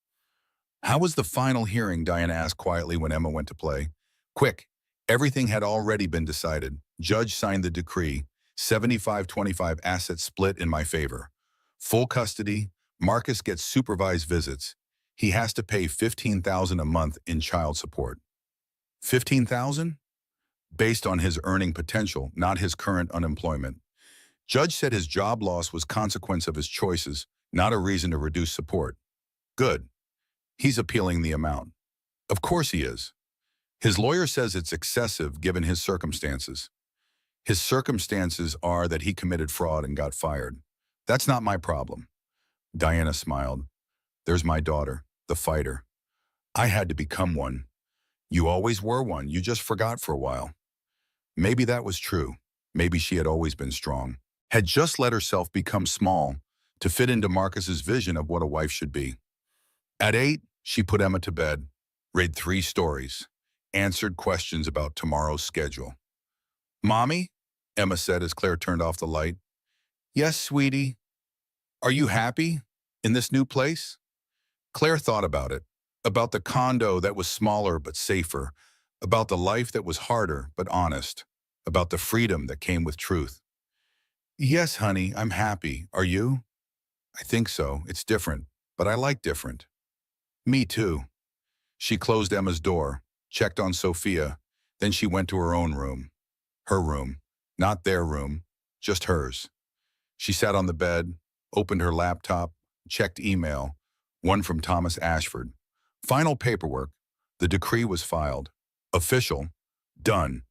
How was the final hearing? Diana asked quietly when Emma went to play. Quick, everything had already been decided. Judge signed the decree, 75-25 assets split in my favor. Full custody, Marcus gets supervised visits. He has to pay $15,000 a month in child support. $15,000? Based on his earning potential, not his current unemployment. Judge said his job loss was consequence of his choices, not a reason to reduce support. Good. He's appealing the amount. Of course he is. His lawyer says it's excessive given his circumstances. His circumstances are that he committed fraud and got fired. That's not my problem. Diana smiled. There's my daughter, the fighter. I had to become one. You always were one, you just forgot for a while. Maybe that was true. Maybe she had always been strong. Had just let herself become small to fit into Marcus's vision of what a wife should be. At 8, she put Emma to bed. read 3 stories, answered questions about tomorrow's schedule. "Mommy?" Emma said as Claire turned off the light. "Yes, sweetie. Are you happy in this new place?" Claire thought about the condo that was smaller but safer, about the life that was harder but honest, about the freedom that came with truth. "Yes, honey, I'm happy. Are you?" "I think so. It's different, but I like different." "Me too." She closed Emma's door, checked on Sophia, then she went to her own room. Her room. Not their room, just hers. She sat on the bed, opened her laptop, checked email, one from Thomas Ashford. Final paperwork. The decree was filed. Official. Done.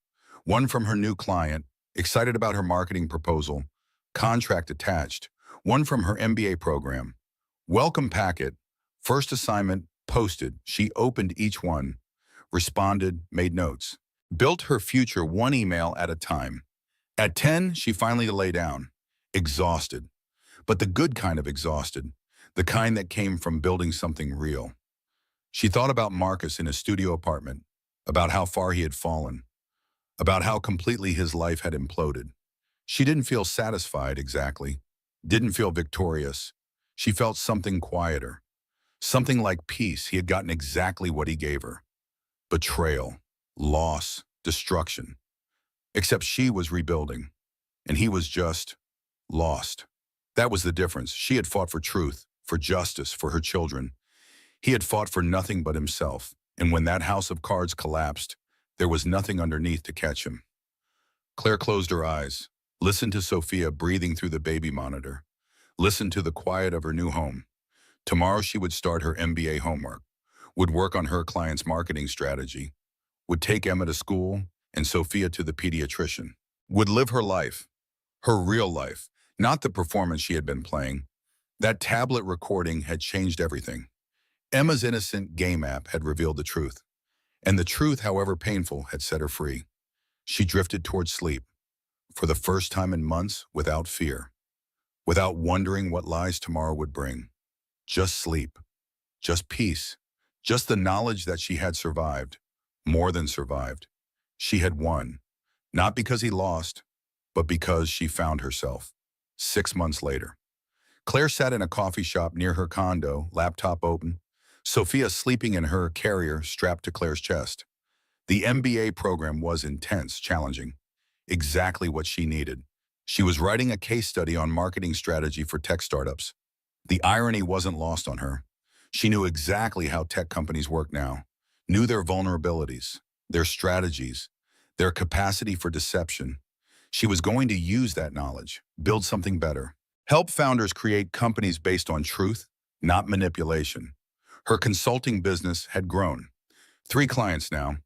One from her new client, excited about her marketing proposal. Contract attached. One from her MBA program. Welcome packet. First assignment, posted. She opened each one, responded, made notes. Built her future one email at a time. At 10, she finally lay down, exhausted. But the good kind of exhausted, the kind that came from building something real. She thought about Marcus in his studio apartment, about how far he had fallen, about how completely his life had imploded. She didn't feel satisfied exactly, didn't feel victorious. She felt something quieter, something like peace. He had gotten exactly what he gave her. Betrayal, loss, destruction. Except she was rebuilding, and he was just lost. That was the difference. She had fought for truth, for justice, for her children. He had fought for nothing but himself, and when that house of cards collapsed, there was nothing underneath to catch him. Claire closed her eyes, listened to Sophia breathing through the baby monitor, listened to the quiet of her new home. Tomorrow she would start her MBA homework, would work on her client's marketing strategy, would take Emma to school and Sophia to the pediatrician, would live her real life, not the performance she had been playing. That tablet recording had changed everything. Emma's innocent game app had revealed the truth, and the truth, however painful, had set her free. She drifted toward sleep, for the first time in months, without fear, without wondering what lies tomorrow would bring. Just sleep, just peace, just the knowledge that she had survived, more than survived. She had won, not because he lost, but because she found herself. 6 months later. Claire sat in a coffee shop near her condo, laptop open, Sophia sleeping in her carrier strapped to Claire's chest. The MBA program was intense, challenging, exactly what she needed. She was writing a case study on marketing strategy for tech startups. The irony wasn't lost on her. She knew exactly how tech companies work now, knew their vulnerabilities, their strategies, their capacity for deception. She was going to use that knowledge, build something better, help founders create companies based on truth, not manipulation. Her consulting business had grown. 3 clients now,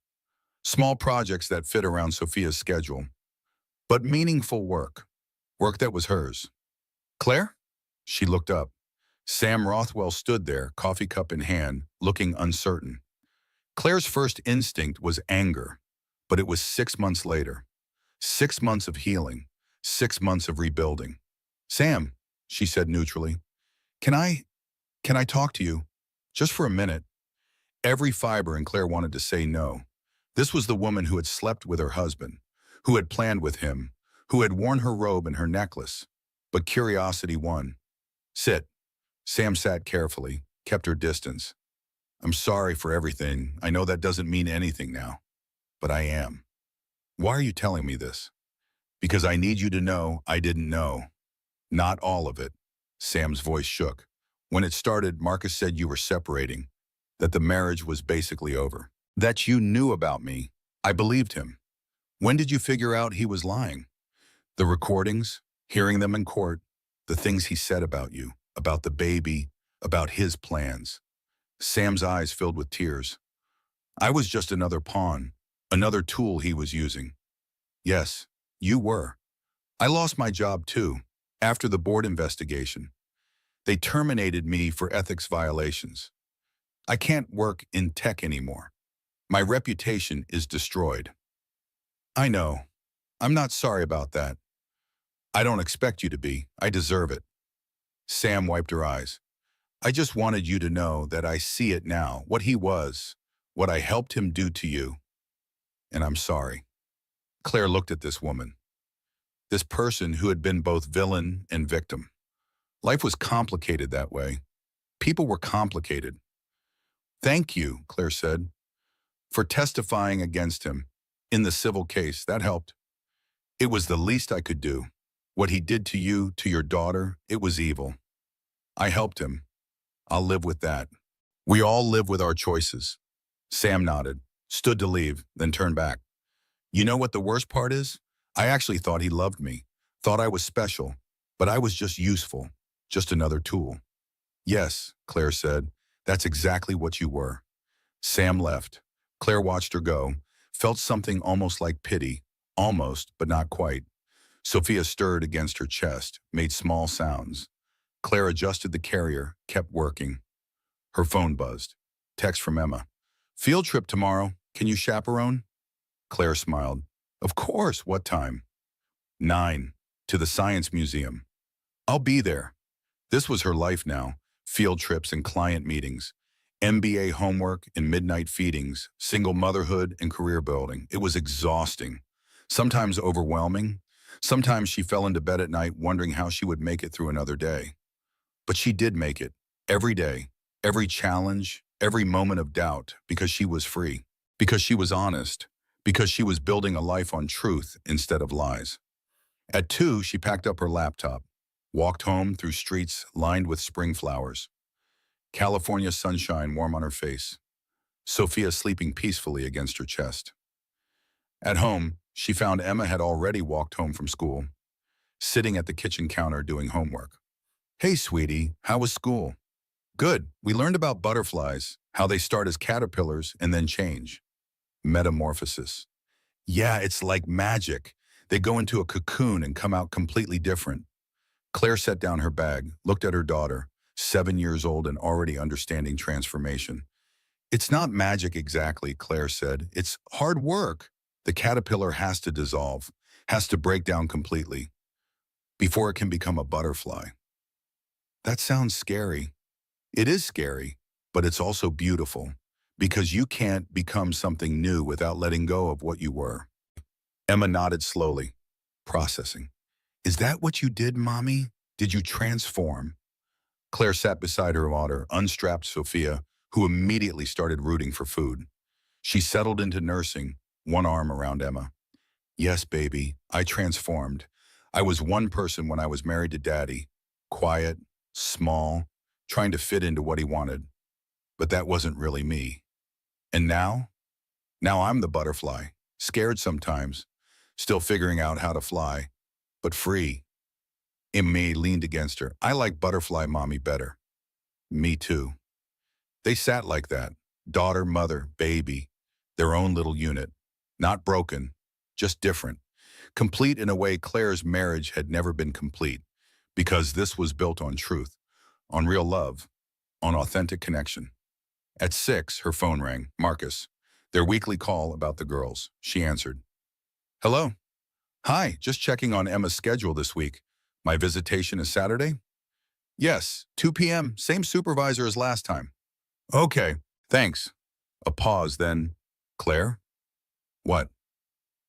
small projects that fit around Sophia's schedule, but meaningful work, work that was hers. "Claire?" She looked up. Sam Rothwell stood there, coffee cup in hand, looking uncertain. Claire's first instinct was anger, but it was 6 months later. 6 months of healing, 6 months of rebuilding. "Sam," she said neutrally, can I talk to you? Just for a minute." Every fiber in Claire wanted to say no. This was the woman who had slept with her husband, who had planned with him, who had worn her robe and her necklace. But curiosity won. "Sit." Sam sat carefully, kept her distance. "I'm sorry for everything. I know that doesn't mean anything now, but I am." "Why are you telling me this?" "Because I need you to know I didn't know. Not all of it." Sam's voice shook. "When it started, Marcus said you were separating, that the marriage was basically over, that you knew about me. I believed him. When did you figure out he was lying?" "The recordings, hearing them in court, the things he said about you, about the baby, about his plans." Sam's eyes filled with tears. "I was just another pawn, another tool he was using." "Yes, you were. I lost my job too, after the board investigation. They terminated me for ethics violations. I can't work in tech anymore. My reputation is destroyed." "I know. I'm not sorry about that. I don't expect you to be. I deserve it." Sam wiped her eyes. "I just wanted you to know that I see it now, what he was, what I helped him do to you, and I'm sorry. Claire looked at this woman, this person who had been both villain and victim. Life was complicated that way. People were complicated. Thank you, Claire said, for testifying against him in the civil case. That helped. It was the least I could do. What he did to you, to your daughter, it was evil. I helped him. I'll live with that. We all live with our choices. Sam nodded, stood to leave, then turned back. You know what the worst part is? I actually thought he loved me, thought I was special, but I was just useful, just another tool. Yes, Claire said, that's exactly what you were. Sam left. Claire watched her go, felt something almost like pity, almost, but not quite. Sophia stirred against her chest, made small sounds. Claire adjusted the carrier, kept working. Her phone buzzed. Text from Emma. Field trip tomorrow. Can you chaperone? Claire smiled. Of course. What time? 9. To the Science Museum. I'll be there. This was her life now. Field trips and client meetings. MBA homework and midnight feedings. Single motherhood and career building. It was exhausting. Sometimes overwhelming. Sometimes she fell into bed at night wondering how she would make it through another day. But she did make it. Every day. Every challenge. Every moment of doubt. Because she was free. Because she was honest. Because she was building a life on truth instead of lies. At 2, she packed up her laptop, walked home through streets lined with spring flowers. California sunshine warm on her face. Sophia sleeping peacefully against her chest. At home, she found Emma had already walked home from school, sitting at the kitchen counter doing homework. Hey, sweetie, how was school? Good. We learned about butterflies, how they start as caterpillars and then change. Metamorphosis. Yeah, it's like magic. They go into a cocoon and come out completely different. Claire set down her bag, looked at her daughter, 7 years old and already understanding transformation. It's not magic exactly, Claire said. It's hard work. The caterpillar has to dissolve, has to break down completely, before it can become a butterfly. That sounds scary. It is scary, but it's also beautiful, because you can't become something new without letting go of what you were. Emma nodded slowly, processing. Is that what you did, Mommy? Did you transform? Claire sat beside her daughter, unstrapped Sophia, who immediately started rooting for food. She settled into nursing, one arm around Emma. Yes, baby, I transformed. I was one person when I was married to Daddy. Quiet, small, trying to fit into what he wanted. But that wasn't really me. And now? Now I'm the butterfly, scared sometimes, still figuring out how to fly, but free. Emma leaned against her. I like butterfly mommy better. Me too. They sat like that, daughter, mother, baby, their own little unit. Not broken, just different. Complete in a way Claire's marriage had never been complete, because this was built on truth, on real love, on authentic connection. At 6, her phone rang. Marcus, their weekly call about the girls. She answered. Hello. Hi, just checking on Emma's schedule this week. My visitation is Saturday? Yes, 2 p.m., same supervisor as last time. Okay, thanks. A pause, then, Claire? What?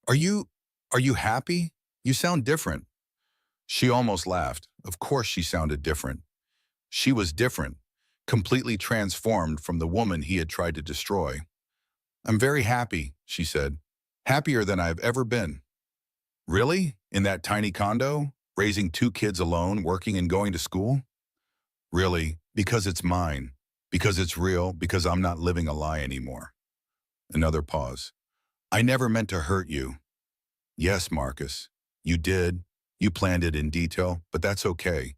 Are you happy? You sound different. She almost laughed. Of course she sounded different. She was different, completely transformed from the woman he had tried to destroy. I'm very happy, she said. Happier than I've ever been. Really? In that tiny condo? Raising 2 kids alone, working and going to school? Really, because it's mine. Because it's real, because I'm not living a lie anymore. Another pause. I never meant to hurt you. Yes, Marcus, you did. You planned it in detail, but that's okay.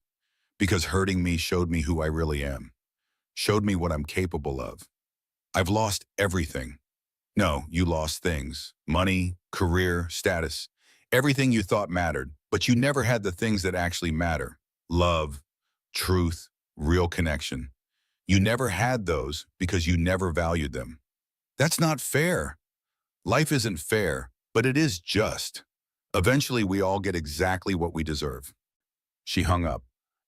Because hurting me showed me who I really am. Showed me what I'm capable of. I've lost everything. No, you lost things. Money, career, status. Everything you thought mattered, but you never had the things that actually matter. Love, truth, real connection. You never had those because you never valued them. That's not fair. Life isn't fair, but it is just. Eventually, we all get exactly what we deserve. She hung up.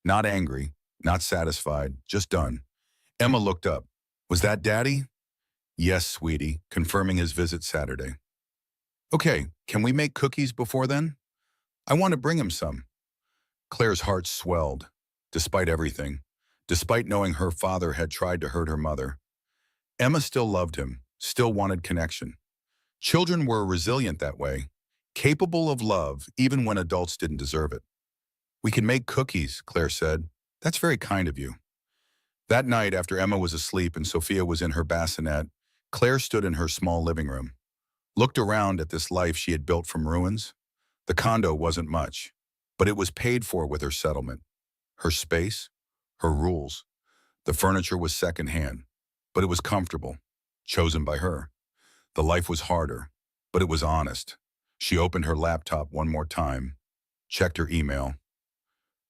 Not angry, not satisfied, just done. Emma looked up. Was that Daddy? Yes, sweetie, confirming his visit Saturday. Okay, can we make cookies before then? I want to bring him some. Claire's heart swelled, despite everything, despite knowing her father had tried to hurt her mother. Emma still loved him, still wanted connection. Children were resilient that way, capable of love even when adults didn't deserve it. We can make cookies, Claire said. That's very kind of you. That night, after Emma was asleep and Sophia was in her bassinet, Claire stood in her small living room, looked around at this life she had built from ruins. The condo wasn't much, but it was paid for with her settlement. Her space, her rules. The furniture was secondhand, but it was comfortable, chosen by her. The life was harder, but it was honest. She opened her laptop one more time, checked her email.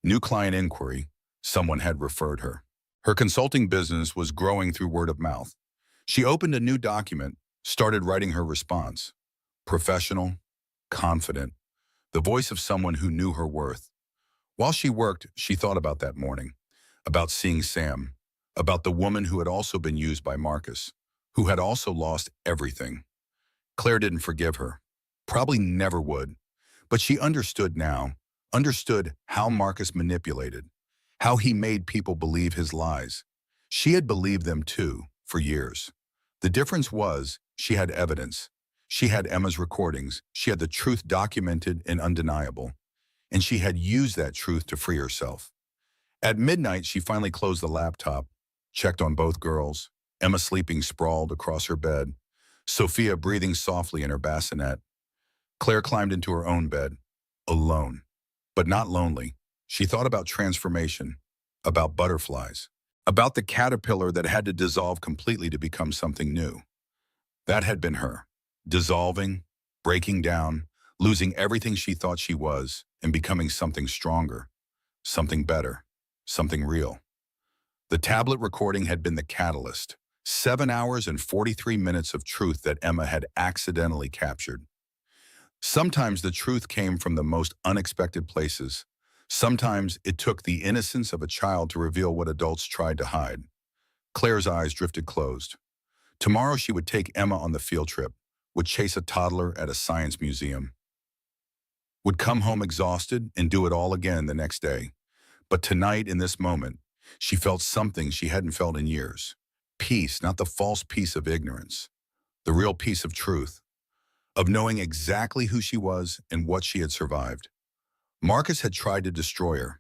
New client inquiry, someone had referred her. Her consulting business was growing through word of mouth. She opened a new document, started writing her response. Professional, confident, the voice of someone who knew her worth. While she worked, she thought about that morning, about seeing Sam, about the woman who had also been used by Marcus, who had also lost everything. Claire didn't forgive her, probably never would, but she understood now, understood how Marcus manipulated, how he made people believe his lies. She had believed them too, for years. The difference was, she had evidence. She had Emma's recordings, she had the truth documented and undeniable, and she had used that truth to free herself. At midnight, she finally closed the laptop, checked on both girls, Emma sleeping sprawled across her bed, Sophia breathing softly in her bassinet. Claire climbed into her own bed, alone, but not lonely. She thought about transformation, about butterflies, about the caterpillar that had to dissolve completely to become something new. That had been her, dissolving, breaking down, losing everything she thought she was, and becoming something stronger, something better, something real. The tablet recording had been the catalyst, 7 hours and 43 minutes of truth that Emma had accidentally captured. Sometimes the truth came from the most unexpected places. Sometimes it took the innocence of a child to reveal what adults tried to hide. Claire's eyes drifted closed. Tomorrow she would take Emma on the field trip, would chase a toddler at a science museum, would come home exhausted and do it all again the next day. But tonight, in this moment, she felt something she hadn't felt in years. Peace, not the false peace of ignorance. The real peace of truth, of knowing exactly who she was and what she had survived. Marcus had tried to destroy her,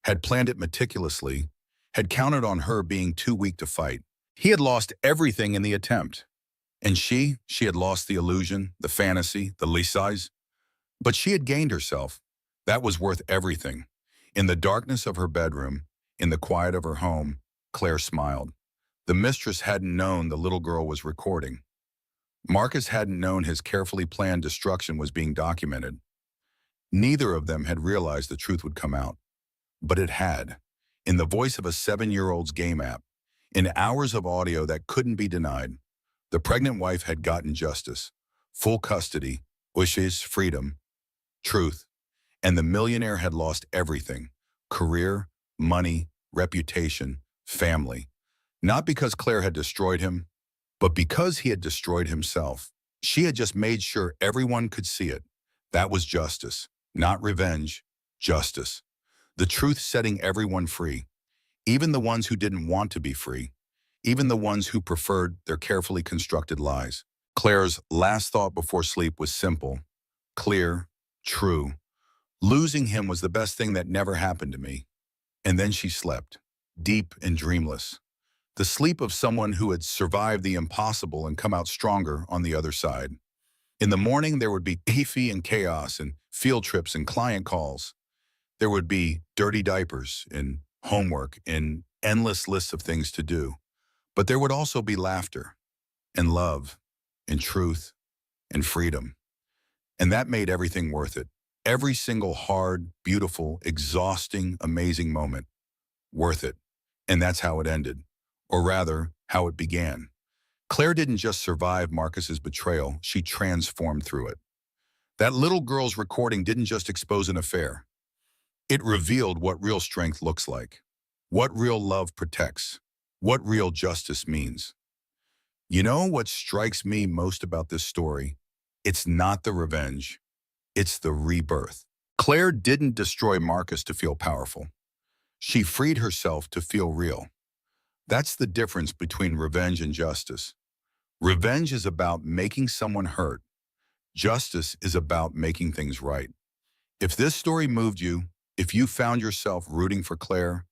had planned it meticulously, had counted on her being too weak to fight. He had lost everything in the attempt. And she had lost the illusion, the fantasy, the lies. But she had gained herself. That was worth everything. In the darkness of her bedroom, in the quiet of her home, Claire smiled. The mistress hadn't known the little girl was recording. Marcus hadn't known his carefully planned destruction was being documented. Neither of them had realized the truth would come out. But it had. In the voice of a 7-year-old's game app, in hours of audio that couldn't be denied, the pregnant wife had gotten justice, full custody, wishes, freedom, truth, and the millionaire had lost everything: career, money, reputation, family. Not because Claire had destroyed him, but because he had destroyed himself. She had just made sure everyone could see it. That was justice, not revenge, justice. The truth setting everyone free, even the ones who didn't want to be free, even the ones who preferred their carefully constructed lies. Claire's last thought before sleep was simple, clear, true. Losing him was the best thing that never happened to me. And then she slept, deep and dreamless. The sleep of someone who had survived the impossible and come out stronger on the other side. In the morning, there would be beefy and chaos and field trips and client calls. There would be dirty diapers and homework and endless lists of things to do. But there would also be laughter and love and truth and freedom. And that made everything worth it. Every single hard, beautiful, exhausting, amazing moment. Worth it. And that's how it ended. Or rather, how it began. Claire didn't just survive Marcus's betrayal, she transformed through it. That little girl's recording didn't just expose an affair. It revealed what real strength looks like, what real love protects, what real justice means. You know what strikes me most about this story? It's not the revenge, it's the rebirth. Claire didn't destroy Marcus to feel powerful. She freed herself to feel real. That's the difference between revenge and justice. Revenge is about making someone hurt. Justice is about making things right. If this story moved you, if you found yourself rooting for Claire,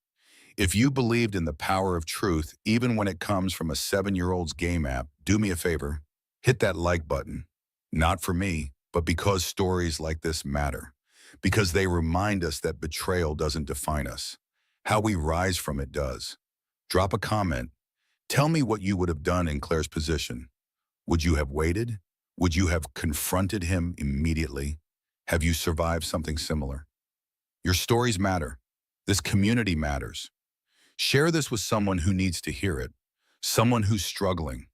if you believed in the power of truth, even when it comes from a 7-year-old's game app, do me a favor, hit that like button. Not for me, but because stories like this matter. Because they remind us that betrayal doesn't define us. How we rise from it does. Drop a comment. Tell me what you would have done in Claire's position. Would you have waited? Would you have confronted him immediately? Have you survived something similar? Your stories matter. This community matters. Share this with someone who needs to hear it, someone who's struggling,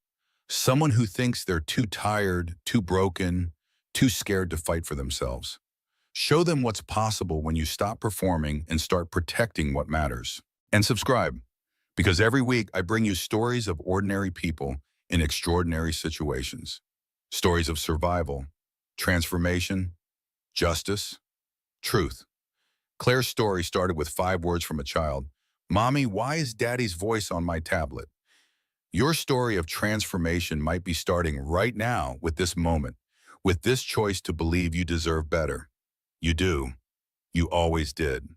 someone who thinks they're too tired, too broken, too scared to fight for themselves. Show them what's possible when you stop performing and start protecting what matters. And subscribe, because every week I bring you stories of ordinary people in extraordinary situations. Stories of survival, transformation, justice, truth. Claire's story started with 5 words from a child. "Mommy, why is Daddy's voice on my tablet?" Your story of transformation might be starting right now with this moment, with this choice to believe you deserve better. You do. You always did.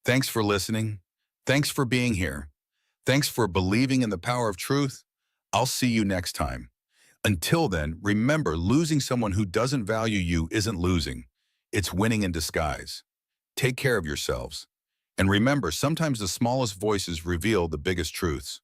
Thanks for listening. Thanks for being here. Thanks for believing in the power of truth. I'll see you next time. Until then, remember, losing someone who doesn't value you isn't losing. It's winning in disguise. Take care of yourselves. And remember, sometimes the smallest voices reveal the biggest truths.